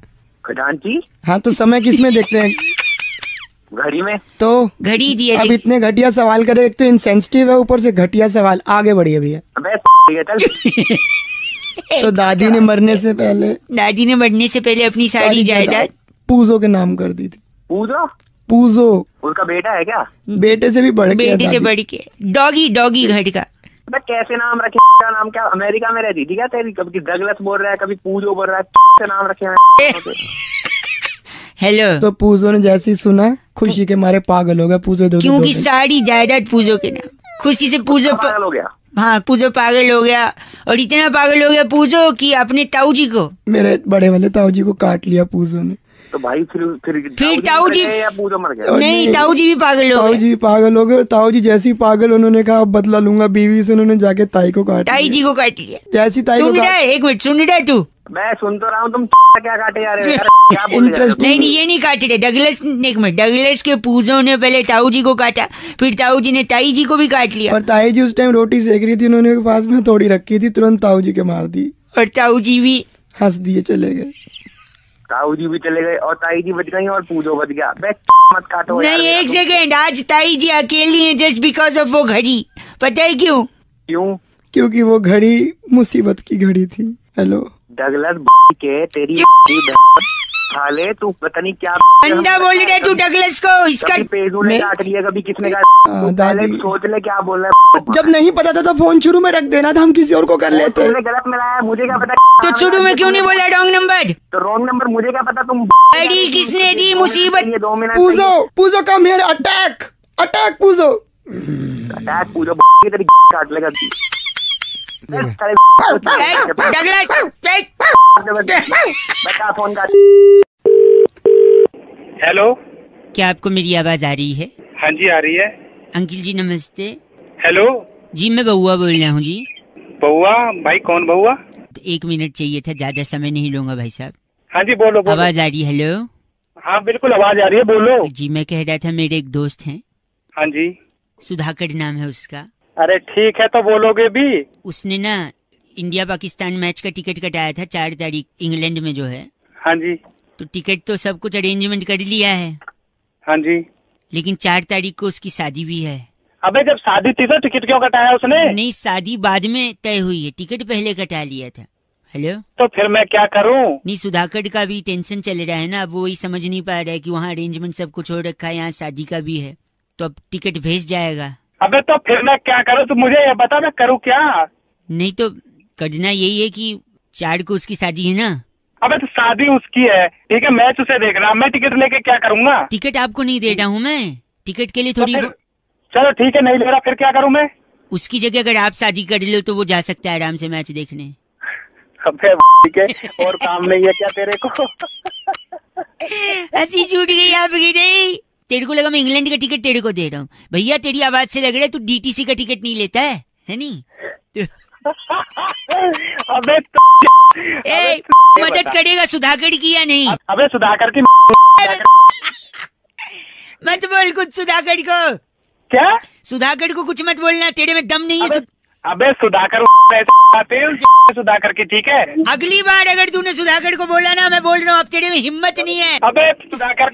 खजांची? हाँ तो समय किसमें देखते हैं? घड़ी में। तो घड़ी दी अब इतने घटिया सवाल करे, एक तो इनसेंसिटिव है, ऊपर से घटिया सवाल। आगे बढ़िए भैया। अबे ठीक है चल। तो दादी ने मरने से पहले अपनी सारी जायदाद पूजो के नाम कर दी थी। पूजो? पूजो उसका बेटा है क्या? बेटे से भी बढ़ के, बेटे से बढ़ के डॉगी घड़ का। अबे कैसे नाम रखे? क्या नाम? क्या अमेरिका में रहती थी क्या तेरी? कभी डगलस बोल रहा है, कभी पूजो बोल रहा है, कैसे नाम रखे हैं? हेलो। तो पूजो ने जैसे ही सुना, खुशी के मारे पागल हो गया। पूजो दो, क्योंकि सारी जायदाद पूजो के नाम। खुशी से पूजो पागल हो गया। हाँ, पूजो पागल हो गया। और इतना पागल हो गया पूजो कि अपने ताऊ जी को, मेरे बड़े वाले ताऊ जी को काट लिया पूजो ने। तो भाई फिर ताऊ जी या पूजो मर गया? नहीं, ताऊ जी भी पागल हो गए। ताऊ जी पागल हो गए। और ताऊ जी जैसी पागल, उन्होंने कहा अब बदला लूंगा बीवी से। उन्होंने जाके ताई को काट ताई जी को काट लिया। जैसी ताई को सुन रहा है? एक मिनट, सुन रहा है तू? मैं सुन तो रहा हूँ। तुम क्या काटे जा रहे हो यार? क्या बोल रहे हो? नहीं, ये नहीं काटे रहे। डगलस, एक मिनट, डगलस के पूजो ने पहले ताऊ जी को काटा, फिर ताऊ जी ने ताई जी को भी काट लिया। और ताई जी उस टाइम रोटी सेक रही थी, उन्होंने पास में थोड़ी रखी थी, तुरंत ताऊ जी के मार दी। और ताऊ जी भी हंस दिए, चले गए। ताऊ जी भी चले गए और ताई जी बच गई और पूजो बच गया। मत काटो नहीं, एक सेकेंड। आज ताई जी अकेली है जस्ट बिकॉज ऑफ वो घड़ी। पता है क्यों? क्यों? क्योंकि वो घड़ी मुसीबत की घड़ी थी। हेलो डगलस के तेरी खा ले तू, पता नहीं क्या अंडा बोल रहा है तू डगलस को। इसका पेजू ने काट लिया, कभी किसने दादी सोच ले क्या बोल रहा है। जब नहीं पता था तो फोन शुरू में रख देना था, हम किसी और को कर लेते। तुमने गलत मिलाया, मुझे क्या पता। तो शुरू में क्यों नहीं बोला रॉन्ग नंबर? तो रॉन्ग नंबर मुझे क्या पता। तुम अड़ी किसने दी मुसीबत? 2 minute. Pujo come here, attack Pujo. Attack Pujo की तेरी काट लेगा। डगलस बता फोन का। हेलो, क्या आपको मेरी आवाज आ रही है? हाँ जी आ रही है। अंकिल जी नमस्ते। हेलो जी, मैं बउआ बोल रहा हूँ जी। बउआ? भाई कौन बउआ? तो 1 मिनट चाहिए था, ज्यादा समय नहीं लूंगा भाई साहब। हाँ जी बोलो बोलो। आवाज आ रही है? हेलो। हाँ बिल्कुल आवाज आ रही है, बोलो। जी, मैं कह रहा था मेरे एक दोस्त हैं, हाँ जी। सुधाकर नाम है उसका। अरे ठीक है, तो बोलोगे भी। उसने ना इंडिया पाकिस्तान मैच का टिकट कटाया था 4 तारीख, इंग्लैंड में जो है। हाँ जी। तो टिकट तो सब कुछ अरेंजमेंट कर लिया है। हाँ जी। लेकिन 4 तारीख को उसकी शादी भी है। अबे जब शादी थी तो टिकट क्यों कटाया उसने? नहीं, शादी बाद में तय हुई है, टिकट पहले कटा लिया था। हेलो। तो फिर मैं क्या करूं? नहीं, सुधाकर का भी टेंशन चल रहा है ना, अब वो वही समझ नहीं पा रहा है कि वहाँ अरेंजमेंट सब कुछ हो रखा है, यहाँ शादी का भी है, तो अब टिकट भेज जाएगा। अबे तो फिर मैं क्या करूं? तू मुझे ये बता, मैं करूं क्या? नहीं तो करना यही है कि 4 को उसकी शादी है ना। अबे तो शादी उसकी है, ठीक है, मैच उसे देख रहा, मैं टिकट लेके क्या करूंगा? टिकट आपको नहीं दे रहा हूँ मैं, टिकट के लिए थोड़ी तो चलो ठीक है, नहीं ले रहा, फिर क्या करूं मैं? उसकी जगह अगर आप शादी कर लो तो वो जा सकता है आराम से मैच देखने। अबे ठीक है, और काम नहीं है क्या तेरे को? हंसी छूट गई आपकी। नहीं, तेरे को लगा मैं इंग्लैंड का टिकट तेरे को दे रहा हूँ। भैया तेरी आवाज से लग रहा है तू डीटीसी का टिकट नहीं लेता है नहीं? अबे मदद करेगा सुधाकर की या नहीं? अबे सुधाकर की मत बोल कुछ सुधाकर को। क्या? सुधाकर को कुछ मत बोलना, तेरे में दम नहीं है। अबे सुधाकर सुधाकर की, ठीक है? अगली बार अगर तूने सुधाकर को बोला ना, मैं बोल रहा हूँ अब तेरे में हिम्मत नहीं है। अबे सुधाकर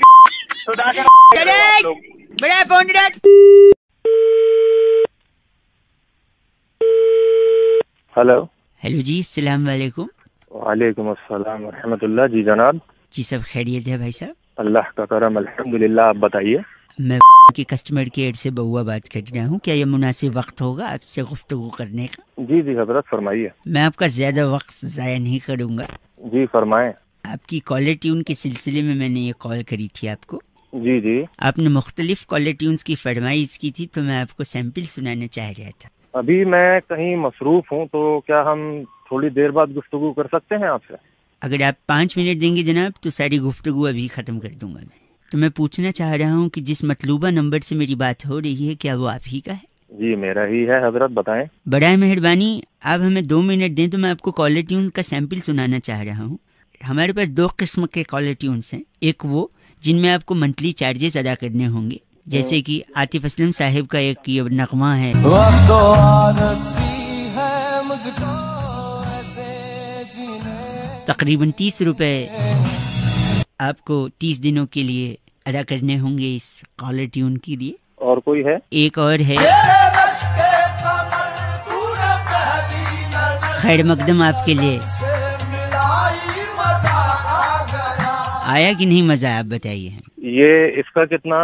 बड़ा फोन रख। हेलो। हेलो जी, अस्सलाम वालेकुम। वालेकुम अस्सलाम रहमतुल्लाह। जी जनाब। जी सब खैरियत है भाई साहब? अल्लाह का करम अल्हम्दुलिल्लाह। आप बताइए। मैं के कस्टमर केयर से बहुआ बात कर रहा हूँ। क्या यह मुनासिब वक्त होगा आपसे गुफ्तगू करने का? जी जी हजरत फरमाइए। मैं आपका ज्यादा वक्त जाया नहीं करूँगा। जी फरमाएं। आपकी कॉलर ट्यून के सिलसिले में मैंने ये कॉल करी थी आपको। जी जी। आपने मुख्तलिफ कॉलर ट्यून्स की फरमाइश की थी, तो मैं आपको सैंपल सुनाना चाह रहा था। अभी मैं कहीं मसरूफ हूँ, तो क्या हम थोड़ी देर बाद गुफ्तगू कर सकते हैं आपसे? अगर आप 5 मिनट देंगे जनाब तो सारी गुफ्तगू अभी ख़त्म कर दूंगा मैं। तो मैं पूछना चाह रहा हूँ कि जिस मतलूबा नंबर से मेरी बात हो रही है, क्या वो आप ही का है? जी मेरा ही है हजरत, बताएं। बड़ा मेहरबानी आप हमें 2 मिनट दें तो मैं आपको कॉलर ट्यून का सैंपल सुनाना चाह रहा हूँ। हमारे पास 2 किस्म के कॉलर ट्यून्स हैं। एक वो जिनमें आपको मंथली चार्जेस अदा करने होंगे, जैसे कि आतिफ असलम साहिब का एक ये नगमा है, तकरीबन 30 रुपए आपको 30 दिनों के लिए अदा करने होंगे इस कॉलर ट्यून के लिए। और कोई है? एक और है, खैर मकदम आपके लिए। आया कि नहीं मजा, आप बताइए। ये इसका कितना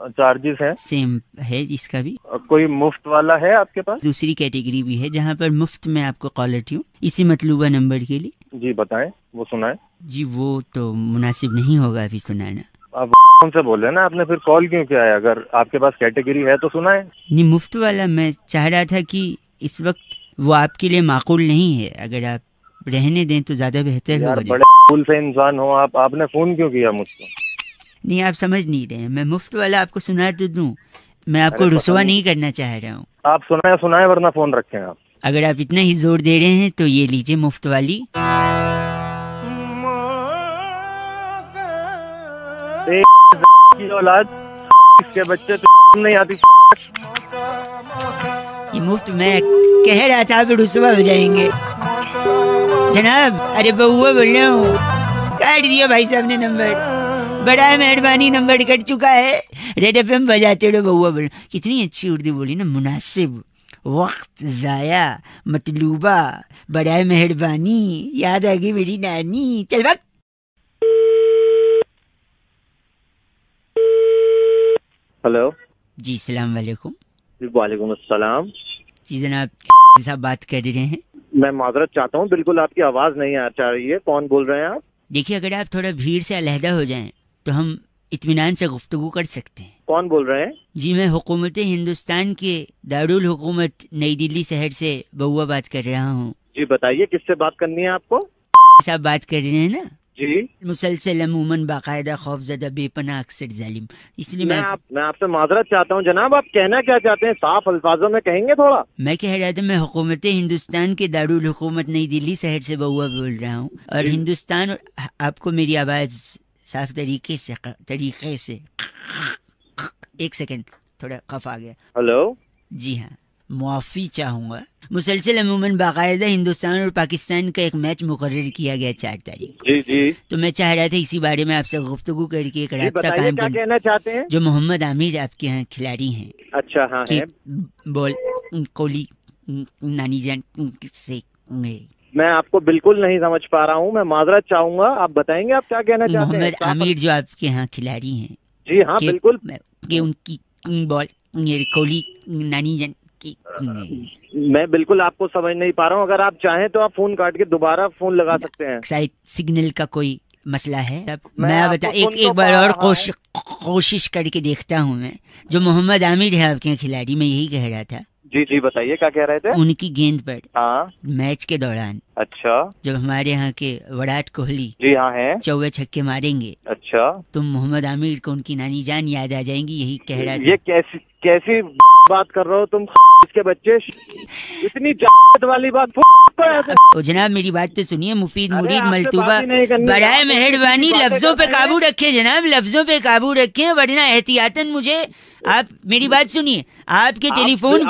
चार्जेस है? सेम है इसका भी। कोई मुफ्त वाला है आपके पास? दूसरी कैटेगरी भी है जहाँ पर मुफ्त में आपको कॉलर ट्यून इसी मतलूबा नंबर के लिए। जी बताएं, वो सुनाएं। जी वो तो मुनासिब नहीं होगा अभी सुनाना। आप कौन से बोल रहे हैं ना, आपने फिर कॉल क्यों किया है? अगर आपके पास कैटेगरी है तो सुनाएं। नहीं, मुफ्त वाला मैं चाह रहा था कि इस वक्त वो आपके लिए माकूल नहीं है, अगर आप रहने दें तो ज्यादा बेहतर होगा। बड़े फूल से इंसान हो आप, आपने फोन क्यों किया मुझको? नहीं आप समझ नहीं रहे हैं, मैं मुफ्त वाला आपको सुना तो दूं, मैं आपको रुसवा नहीं करना चाह रहा हूँ। आप सुनाए वरना फोन रखें आप। अगर आप इतना ही जोर दे रहे हैं तो ये लीजिए मुफ्त वाली। की औलाद इसके बच्चे तो नहीं आती। ये मुफ्त मैं कह रहा था, आप रुसवा हो जाएंगे जनाब। अरे बहुआ बोल रहा हूँ, काट दिया भाई साहब ने नंबर। बड़ा मेहरबानी, नंबर कट चुका है। रेड एफएम बजाते रहो बहुआ बोल। कितनी अच्छी उर्दू बोली ना, मुनासिब, वक्त जाया, मतलूबा, बड़ा मेहरबानी, याद आ गई मेरी नानी। चल वक्त। हेलो जी सलाम वालेकुम। वालेकुम अस्सलाम। जी जनाब साहब बात कर रहे हैं। मैं माजरत चाहता हूँ, बिल्कुल आपकी आवाज नहीं आ रही है। कौन बोल रहे हैं आप? देखिए अगर आप थोड़ा भीड़ से अलहदा हो जाएं तो हम इत्मीनान से गुफ्तगू कर सकते हैं। कौन बोल रहे हैं? जी मैं हुकूमत हिंदुस्तान के दारुल हुकूमत नई दिल्ली शहर से बहुआ बात कर रहा हूँ। जी बताइए, किससे बात करनी है आपको? साहब बात कर रहे हैं ना? जी। मुसलसल अमूमन बाकायदा खौफजदा बेपनाह अक्सर जालिम, इसलिए मैं आपसे माजरत चाहता हूँ जनाब। आप कहना क्या चाहते हैं, साफ अल्फाजों में कहेंगे थोड़ा? मैं कह रहा था मैं हुकूमत हिंदुस्तान के दारुल हुकूमत नई दिल्ली शहर से बहुआ बोल रहा हूँ, और हिंदुस्तान और आपको मेरी आवाज साफ तरीके से एक सेकंड, थोड़ा कफ आ गया। हेलो जी हाँ, मुआफ़ी चाहूँगा। मुसलसल अमूमन बाकायदा हिंदुस्तान और पाकिस्तान का एक मैच मुकर्रर किया गया 4 तारीख को। जी जी। तो मैं चाह रहा था इसी बारे में आपसे गुफ्तगू करके एक राब्ता कायम क्या कहना चाहते हैं? जो मोहम्मद आमिर आपके यहाँ खिलाड़ी हैं। अच्छा हाँ है। बोल कोहली नानी जान से मैं आपको बिल्कुल नहीं समझ पा रहा हूँ, मैं माजरत चाहूंगा। आप बताएंगे आप क्या कहना चाहते हैं? मोहम्मद आमिर जो आपके यहाँ खिलाड़ी हैं। जी हाँ बिल्कुल। कि उनकी बॉल कोहली नानी जान की। मैं बिल्कुल आपको समझ नहीं पा रहा हूँ। अगर आप चाहें तो आप फोन काट के दोबारा फोन लगा सकते हैं। शायद सिग्नल का कोई मसला है। मैं बता एक बार और कोशिश करके देखता हूँ मैं। जो मोहम्मद आमिर है आपके खिलाड़ी, मैं यही कह रहा था। जी जी बताइए क्या कह रहे थे? उनकी गेंद पर हाँ मैच के दौरान, अच्छा, जब हमारे यहाँ के विराट कोहली जी हाँ है चौवे छक्के मारेंगे, अच्छा, तो मोहम्मद आमिर को उनकी नानी जान याद आ जाएंगी, यही कह रहा था। ये कैसी बात कर रहे हो तुम इसके बच्चे? इतनी वाली बात ओ जनाब मेरी बात तो सुनिए। मुफीद मुरीद मलतूबा, बराए मेहरबानी लफ्जों पे काबू रखे जनाब, लफ्जों पे काबू रखें, वरना एहतियातन मुझे आप मेरी बात सुनिए। आपके टेलीफोन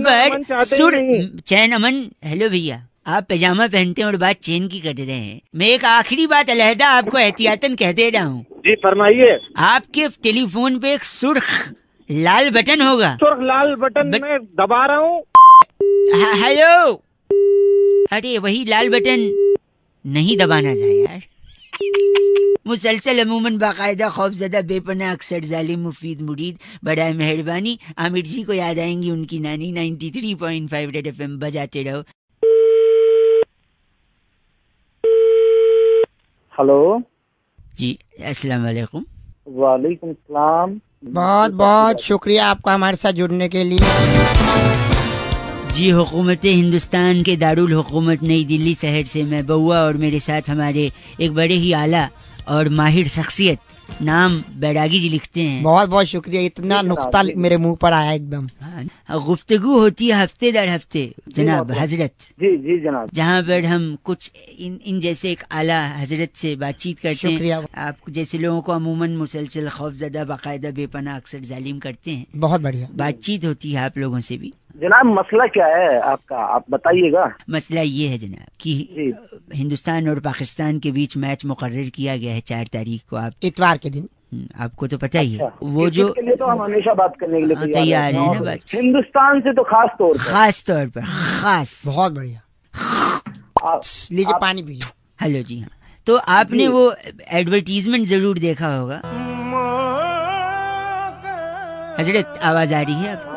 पर सुर चैन अमन। हेलो भैया, आप पैजामा पहनते हैं और बात चैन की कर रहे हैं। मैं एक आखिरी बात अलहदा आपको एहतियातन कह दे रहा हूँ। जी फरमाइए। आपके टेलीफोन पे एक सुर्ख लाल बटन होगा। सुर्ख लाल बटन मैं दबा रहा हूँ। हेलो, अरे वही लाल बटन नहीं दबाना था यार। मुसलसल अमूमन बाकायदा खौफजदा बेपनाह अक्सर जालिम मुफीद मुरीद बड़ा मेहरबानी। आमिर जी को याद आएंगी उनकी नानी। 93.5 रेड एफएम बजाते रहो। हेलो जी अस्सलाम वालेकुम। वालेकुम सलाम। बहुत बहुत शुक्रिया आपका हमारे साथ जुड़ने के लिए। जी हुकूमत हिंदुस्तान के दारुल हुकूमत नई दिल्ली शहर से मैं बउआ और मेरे साथ हमारे एक बड़े ही आला और माहिर शख्सियत, नाम बैरागी जी लिखते हैं। बहुत बहुत शुक्रिया, इतना नुक्ता मेरे मुंह पर आया एकदम। गुफ्तगू होती है हफ्ते दर हफ्ते जनाब हजरत। जी जी जनाब। जहाँ पर हम कुछ इन जैसे एक आला हजरत से बातचीत करते हैं। आप जैसे लोगों को अमूमन मुसलसल खौफजदा बाकायदा बेपनाह अक्सर जालिम करते हैं। बहुत बढ़िया बातचीत होती है आप लोगों से भी। जनाब मसला क्या है आपका, आप बताइएगा। मसला ये है जनाब कि हिंदुस्तान और पाकिस्तान के बीच मैच मुकर्रर किया गया है 4 तारीख को। आप इतवार के दिन। आपको तो पता ही है। अच्छा, वो जो के लिए तो हम हमेशा बात करने के लिए तैयार है ना बात। हिंदुस्तान से तो खास तौर पर खास। बहुत बढ़िया। लीजिए पानी पीजिए। हेलो जी हाँ, तो आपने वो एडवर्टीजमेंट जरूर देखा होगा। हजरत आवाज आ रही है आपको?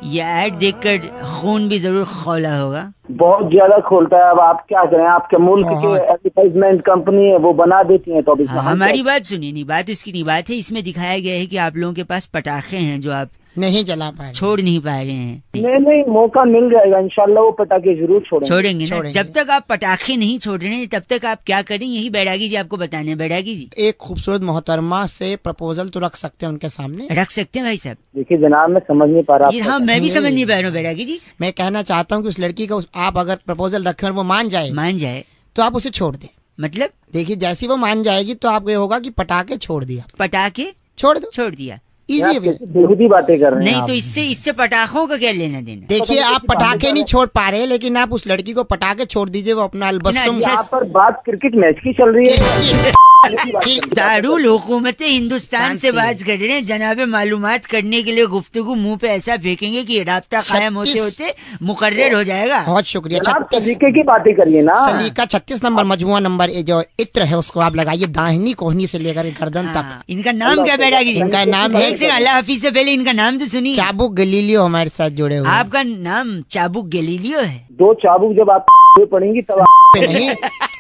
ये ऐड देखकर खून भी जरूर खौला होगा। बहुत ज्यादा खोलता है। अब आप क्या करें, आपके मुल्क के एडवर्टाइजमेंट कंपनी है वो बना देती है। तो अब हमारी बात सुनिए, नहीं बात उसकी नहीं बात है। इसमें दिखाया गया है कि आप लोगों के पास पटाखे हैं जो आप नहीं जला पाए, छोड़ नहीं पा रहे हैं। नहीं मौका मिल जाएगा इंशाल्लाह, वो पटाखे जरूर छोड़ेंगे ना। जब तक आप पटाखे नहीं छोड़ रहे हैं तब तक आप क्या करें, यही बैरागी जी आपको बताने हैं। बैरागी जी एक खूबसूरत मोहतरमा से प्रपोजल तो रख सकते हैं उनके सामने। रख सकते हैं भाई साहब। देखिए जनाब मैं समझ नहीं पा रहा। हाँ मैं भी समझ नहीं पा रहा हूँ बैरागी जी। मैं कहना चाहता हूँ कि उस लड़की का आप अगर प्रपोजल रखें और वो मान जाए तो आप उसे छोड़ दें। मतलब देखिए जैसी वो मान जाएगी तो आपको ये होगा कि पटाखे छोड़ दिया। पटाखे छोड़ दिया। इजी बातें कर रहे हैं। नहीं तो इससे पटाखों का क्या लेना देना। देखिए आप पटाखे नहीं छोड़ पा रहे, लेकिन आप उस लड़की को पटाखे छोड़ दीजिए, वो अपना अलबस्सुम। यहाँ पर बात क्रिकेट मैच की चल रही है। दारुल हुकूमत हिंदुस्तान से बात कर रहे हैं। जनाब मालूमात करने के लिए गुफ्तगू मुंह पे ऐसा फेंकेंगे कि राब्ता कायम होते होते मुकर्रर हो जाएगा। बहुत शुक्रिया। सलीके की बातें करिए ना। सलीका 36 नंबर मजमुआ नंबर जो इत्र है उसको आप लगाइए दाहिनी कोहनी से लेकर गर्दन तक। इनका नाम क्या बैरागी जी? इनका नाम है अल्लाह हाफिज से पहले इनका नाम तो सुनिए। चाबुक गलीलियो हमारे साथ जुड़े हुए। आपका नाम चाबुक गलीलियो है? 2 चाबुक जब आप पड़ेंगी तब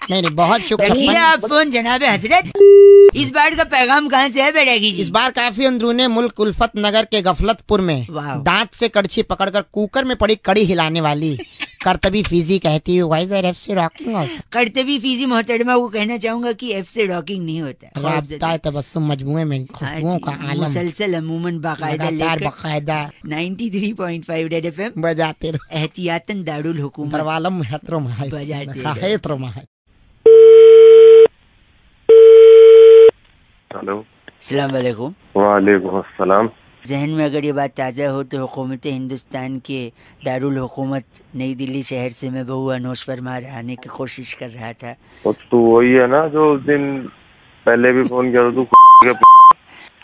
नहीं बहुत शुक्रिया। आप फोन जनाब हजरत। इस बार का पैगाम कहाँ से है बैरागी जी? इस बार काफी अंदरूने मुल्क उल्फत नगर के गफलतपुर में दांत से कड़छी पकड़कर कुकर में पड़ी कड़ी हिलाने वाली करतबी फीजी कहती है एफ से रॉकिंग। करतबी फीजी मोहतरमा को कहना चाहूंगा कि एफ से रॉकिंग नहीं होता। राब्ता तबस्सुम मजमुए में खुशबुओं का आलम मुसलसल अमूमन बाकायदा 93.5 रेड एफएम बजाते रहो। एहतियातन दारुल हुकूमत दरवालम हतरम है बजाते हेलो अस्सलाम वालेकुम। वालेकुम अस्सलाम। जहन में अगर ये बात ताज़ा हो तो हुकूमत हिंदुस्तान के दारुल हुकूमत नई दिल्ली शहर से मैं बहू अनोश फरमा आने की कोशिश कर रहा था। तो वही है ना जो उस दिन पहले भी फोन किया था तू।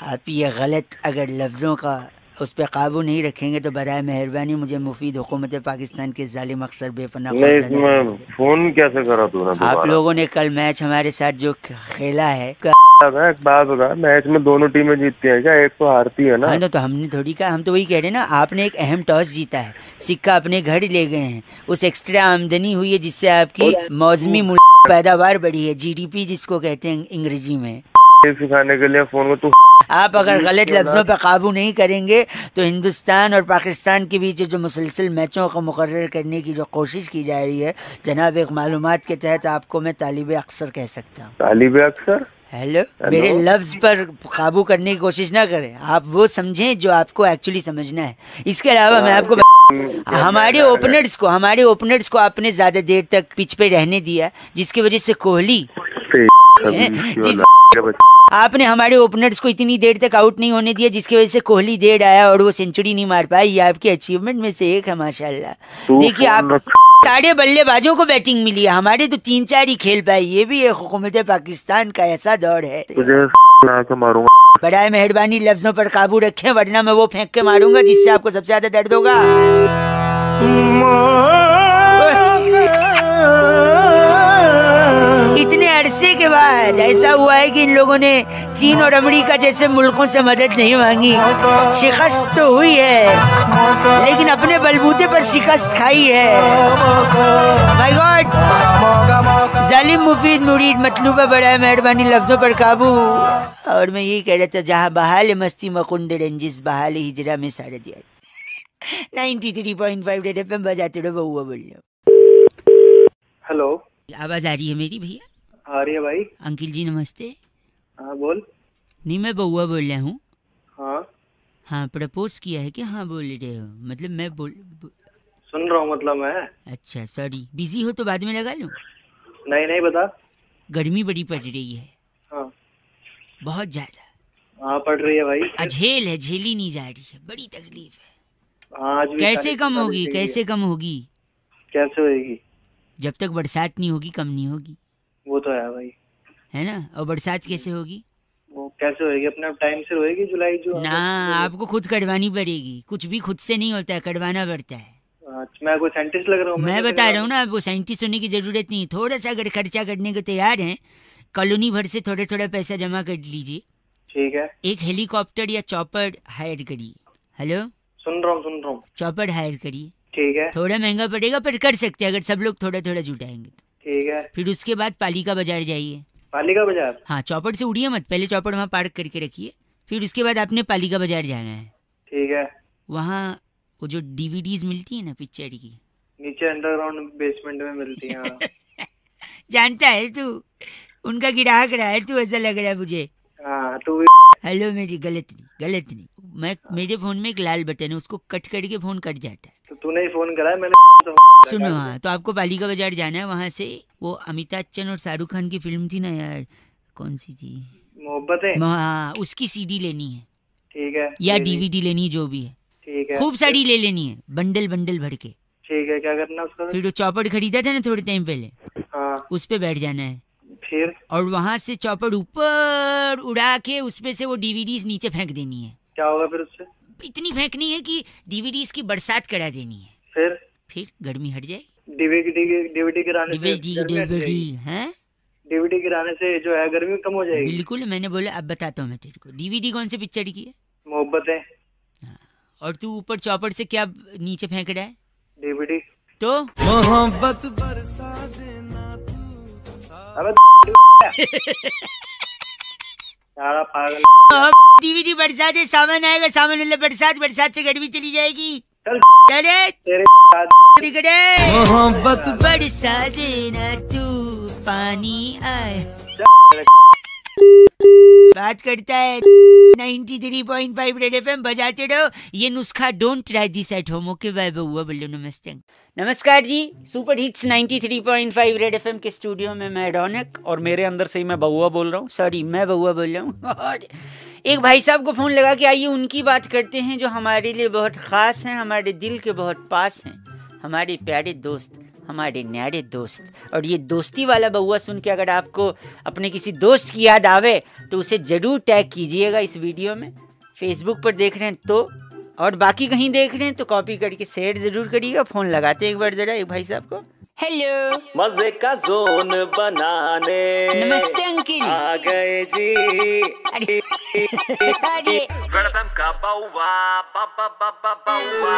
आप ये गलत अगर लफ्ज़ों का उस पर काबू नहीं रखेंगे तो बराए मेहरबानी मुझे मुफीद हुकूमत पाकिस्तान के जालिम अक्सर बेपनाह। नहीं फोन कैसे करा तूने? आप लोगों ने कल मैच हमारे साथ जो खेला है। एक बात बता, मैच में दोनों टीमें जीतती हैं क्या? एक तो हारती है ना। हाँ तो हमने थोड़ी कहा, हम तो वही कह रहे हैं ना। आपने एक अहम टॉस जीता है, सिक्का अपने घर ले गए हैं, उस एक्स्ट्रा आमदनी हुई है जिससे आपकी मौसमी पैदावार बढ़ी है, GDP जिसको कहते हैं अंग्रेजी में। सिखाने के लिए फोन को तू आप अगर गलत लफ्जों पर काबू नहीं करेंगे तो हिंदुस्तान और पाकिस्तान के बीच जो मुसलसल मैचों को मुकर्रर करने की जो कोशिश की जा रही है जनाब, एक मालूमात के तहत आपको मैं तालिब अक्सर कह सकता हूँ। तालिब अक्सर? हेलो, मेरे लफ्ज पर काबू करने की कोशिश ना करें, आप वो समझें जो आपको एक्चुअली समझना है। इसके अलावा मैं आपको हमारे ओपनर्स को आपने ज्यादा देर तक पिच पे रहने दिया, जिसकी वजह से कोहली आपने हमारे ओपनर्स को इतनी देर तक आउट नहीं होने दिया, जिसकी वजह से कोहली देर आया और वो सेंचुरी नहीं मार पाया। ये आपकी अचीवमेंट में से एक है माशाल्लाह। देखिए आप सारे बल्लेबाजों को बैटिंग मिली है, हमारे तो 3-4 ही खेल पाए। ये भी एक हुकूमत पाकिस्तान का ऐसा दौर है। बड़ाए मेहरबानी लफ्जों पर काबू रखें, वरना मैं वो फेंक के मारूंगा जिससे आपको सबसे ज्यादा दर्द होगा। इतने अरसे के बाद ऐसा हुआ है कि इन लोगों ने चीन और अमेरिका जैसे मुल्कों से मदद नहीं मांगी। शिकस्त तो हुई है लेकिन अपने बलबूते पर शिकस्त खाई है। माय गॉड, जालिम मुफीद मुरीद मतलूबा बड़ा है, मेहरबानी लफ्जों पर काबू। और मैं यही कह रहा था, जहाँ बहाल मस्ती मकुंद रंजिश बहाल हिजरा में सारा दिया। 93.5 रेड एफएम बजाते रहो, बउआ बोल रहा हूँ। हेलो, आवाज आ रही है मेरी भैया? आ रही है भाई। अंकिल जी नमस्ते। हाँ बोल। नहीं, मैं बउआ बोल रहा हूँ। हाँ प्रपोज किया है क्या? हाँ बोल रहे हो, मतलब मैं सुन रहा हूँ, मतलब मैं। अच्छा सॉरी, बिजी हो तो बाद में लगा लूँ? नहीं बता। गर्मी बड़ी पड़ रही है। हाँ बहुत ज्यादा। हाँ पड़ रही है भाई। अझेल है, झेली नहीं जा रही है, बड़ी तकलीफ है। हाँ, आज भी कैसे कम होगी, कैसे कम होगी? कैसे होगी? जब तक बरसात नहीं होगी कम नहीं होगी। वो तो है भाई, है ना। और बरसात कैसे होगी? वो कैसे होगी? अपने टाइम से होगी, जुलाई जो ना, आपको खुद कटवानी पड़ेगी। कुछ भी खुद से नहीं होता है, कटवाना पड़ता है। मैं कोई साइंटिस्ट लग रहा हूँ? मैं बता रहा हूँ ना, आपको साइंटिस्ट होने की जरूरत नहीं। थोड़ा सा अगर खर्चा करने को तैयार हैं, कॉलोनी भर से थोड़ा थोड़ा पैसा जमा कर लीजिए। ठीक है। एक हेलीकॉप्टर या चॉपर हायर करिए। हेलो, सुन रहा हूँ। चॉपर हायर करिए। ठीक है। थोड़ा महंगा पड़ेगा पर कर सकते हैं, अगर सब लोग थोड़ा थोड़ा जुटाएंगे तो। ठीक है। फिर उसके बाद पालिका बाजार जाइए। पालिका बाजार? हाँ, चौपड़ से उड़िए मत, पहले चौपड़ वहाँ पार्क करके रखिए। फिर उसके बाद आपने पालिका बाजार जाना है। ठीक है। वहाँ वो जो डीवीडीज मिलती है ना पिक्चर की, नीचे अंडरग्राउंड बेसमेंट में मिलती है। जानता है तू, उनका ग्राहक रहा है तू, ऐसा लग रहा है मुझे। हाँ तू। हेलो, मेरी गलत नहीं। मैं मेरे फोन में एक लाल बटन है, उसको कट करके फोन कट जाता है। तो तूने ही फोन करा है, मैंने। सुनो, हाँ तो आपको पालिका बाजार जाना है। वहाँ से वो अमिताभ बच्चन और शाहरुख खान की फिल्म थी ना यार, कौन सी थी? मोहब्बतें। हाँ, उसकी सीडी लेनी है। ठीक है। या डीवीडी लेनी, जो भी है। ठीक है। खूब सारी ले लेनी है, बंडल भर के। ठीक है। क्या करना उसका? फिर वो चौपड़ खरीदा था ना थोड़े टाइम पहले, हाँ, उस पे बैठ जाना है। फिर? और वहां से चौपड़ ऊपर उड़ा के उसपे से वो डीवीडीज नीचे फेंक देनी है। क्या होगा फिर उससे? इतनी फेंकनी है कि डीवीडीज की बरसात करा देनी है। फिर गर्मी हट जाए। डीवीडी गिराने से डीवीडी गिराने से जो है गर्मी कम हो जाएगी। बिल्कुल, मैंने बोला। अब बताता हूँ मैं तेरे को, डीवीडी कौन से पिक्चर की है? मोहब्बतें। और तू ऊपर चौपड़ से क्या नीचे फेंक रहा है? डीवीडी। तो मोहब्बत बरसा देना तू। अबे सारा पागल। डीवीडी बरसात है, सामान आएगा, सामान मतलब बरसात से गर्मी चली जाएगी। चल तेरे मोहब्बत बरसा देना तू, पानी आए। बात करता है 93.5 रेड एफएम बजाते रहो। ये नुस्खा don't try this at home. Okay bye बउआ बोलो नमस्ते। नमस्कार जी, सुपर हिट्स 93.5 रेड एफएम के स्टूडियो में मैं रौनक, और मेरे अंदर से ही मैं बउआ बोल रहा हूँ। सॉरी, मैं बउआ बोल रहा हूँ। और एक भाई साहब को फोन लगा के आइए उनकी बात करते हैं, जो हमारे लिए बहुत खास हैं, हमारे दिल के बहुत पास हैं, हमारे प्यारे दोस्त, हमारे न्यारे दोस्त। और ये दोस्ती वाला बउआ सुन के अगर आपको अपने किसी दोस्त की याद आवे तो उसे जरूर टैग कीजिएगा इस वीडियो में। फेसबुक पर देख रहे हैं तो, और बाकी कहीं देख रहे हैं तो कॉपी करके शेयर जरूर करिएगा। फोन लगाते एक बार जरा एक भाई साहब को। हेलो, मजे का जोन बनाने नमस्ते अंकिल, आ गए जी। अरे वेलकम का बउआ बउआ।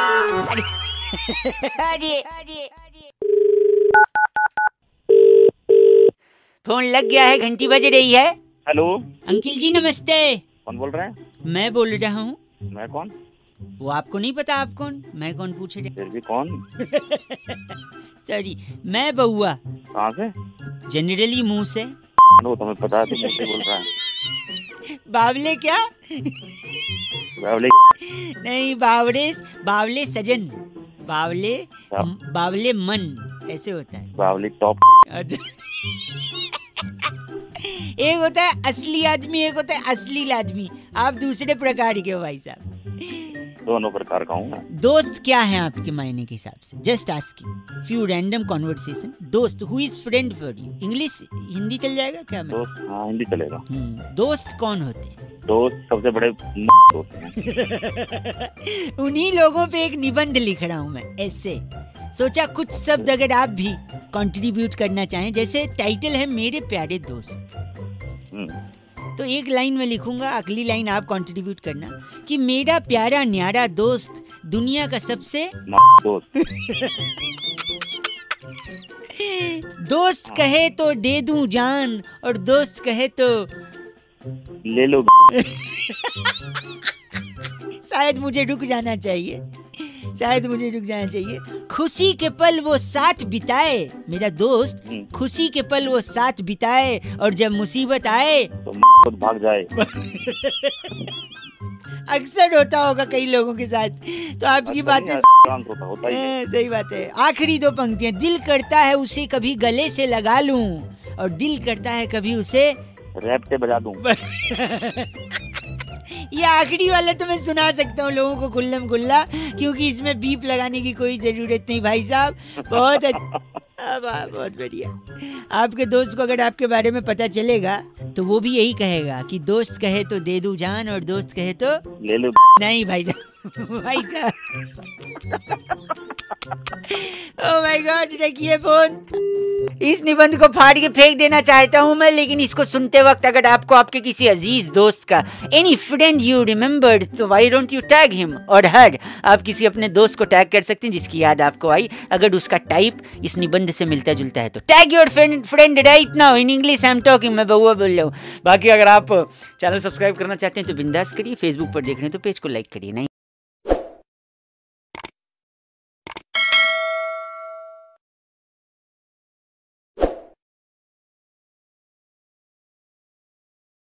अरे फोन लग गया है, घंटी बज रही है। हेलो अंकिल जी नमस्ते। कौन बोल रहे हैं? मैं बोल रहा हूँ। मैं कौन? वो आपको नहीं पता आप कौन? मैं कौन पूछ रहे? फिर भी कौन? सॉरी, मैं बउआ। कहाँ से? जनरली मुंह से। वो तुम्हें पता है, तुम मुझसे बोल रहा है। बावले क्या? बावले नहीं, बावले सजन, बावले मन, ऐसे होता है। बावली टॉप। एक होता है असली आदमी, एक होता है असली आदमी। आप दूसरे प्रकार के हो भाई साहब। दोनों प्रकार का हूँ। दोस्त क्या है आपके मायने के हिसाब से? Just asking few random conversation. दोस्त, who is friend for you? English Hindi चल जाएगा क्या? दोस्त, हाँ हिंदी चलेगा। दोस्त कौन होते हैं? दोस्त सबसे बड़े दोस्त हैं। उन्हीं लोगों पे एक निबंध लिख रहा हूँ मैं, ऐसे सोचा कुछ शब्द अगर आप भी कंट्रीब्यूट करना चाहें, जैसे टाइटल है मेरे प्यारे दोस्त, तो एक लाइन में लिखूंगा, अगली लाइन आप कंट्रीब्यूट करना कि मेरा प्यारा न्यारा दोस्त दुनिया का सबसे दोस्त कहे तो दे दूं जान और दोस्त कहे तो ले लो। शायद मुझे रुक जाना चाहिए, शायद मुझे रुक जाना चाहिए। खुशी के पल वो साथ बिताए, मेरा दोस्त खुशी के पल वो साथ बिताए और जब मुसीबत आए तो खुद भाग जाए। अक्सर होता होगा कई लोगों के साथ, तो आपकी बातें होता ही सही बात है। आखिरी दो पंक्तियां, दिल करता है उसे कभी गले से लगा लूं और दिल करता है कभी उसे रैप से बजा दूं। ये आखिरी वाला तो मैं सुना सकता हूँ लोगों को खुल्लम खुल्ला, क्योंकि इसमें बीप लगाने की कोई जरूरत नहीं भाई साहब। बहुत बहुत बढ़िया। आपके दोस्त को अगर आपके बारे में पता चलेगा तो वो भी यही कहेगा कि दोस्त कहे तो दे दूं जान और दोस्त कहे तो ले लो। नहीं भाई साहब, भाई साहब। ओह माय गॉड, रखिए फोन। इस निबंध को फाड़ के फेंक देना चाहता हूं मैं, लेकिन इसको सुनते वक्त अगर आपको आपके किसी अजीज दोस्त का एनी फ्रेंड यू रिमेम्बर्ड, तो why don't you tag him और हर। आप किसी अपने दोस्त को टैग कर सकते हैं जिसकी याद आपको आई, अगर उसका टाइप इस निबंध से मिलता जुलता है तो। Tag your friend right now, in English I am talking, मैं बउआ बोल रहा हूँ। बाकी अगर आप चैनल सब्सक्राइब करना चाहते हैं तो बिंदास करिए, फेसबुक पर देख रहे हैं तो पेज को लाइक करिए। नहीं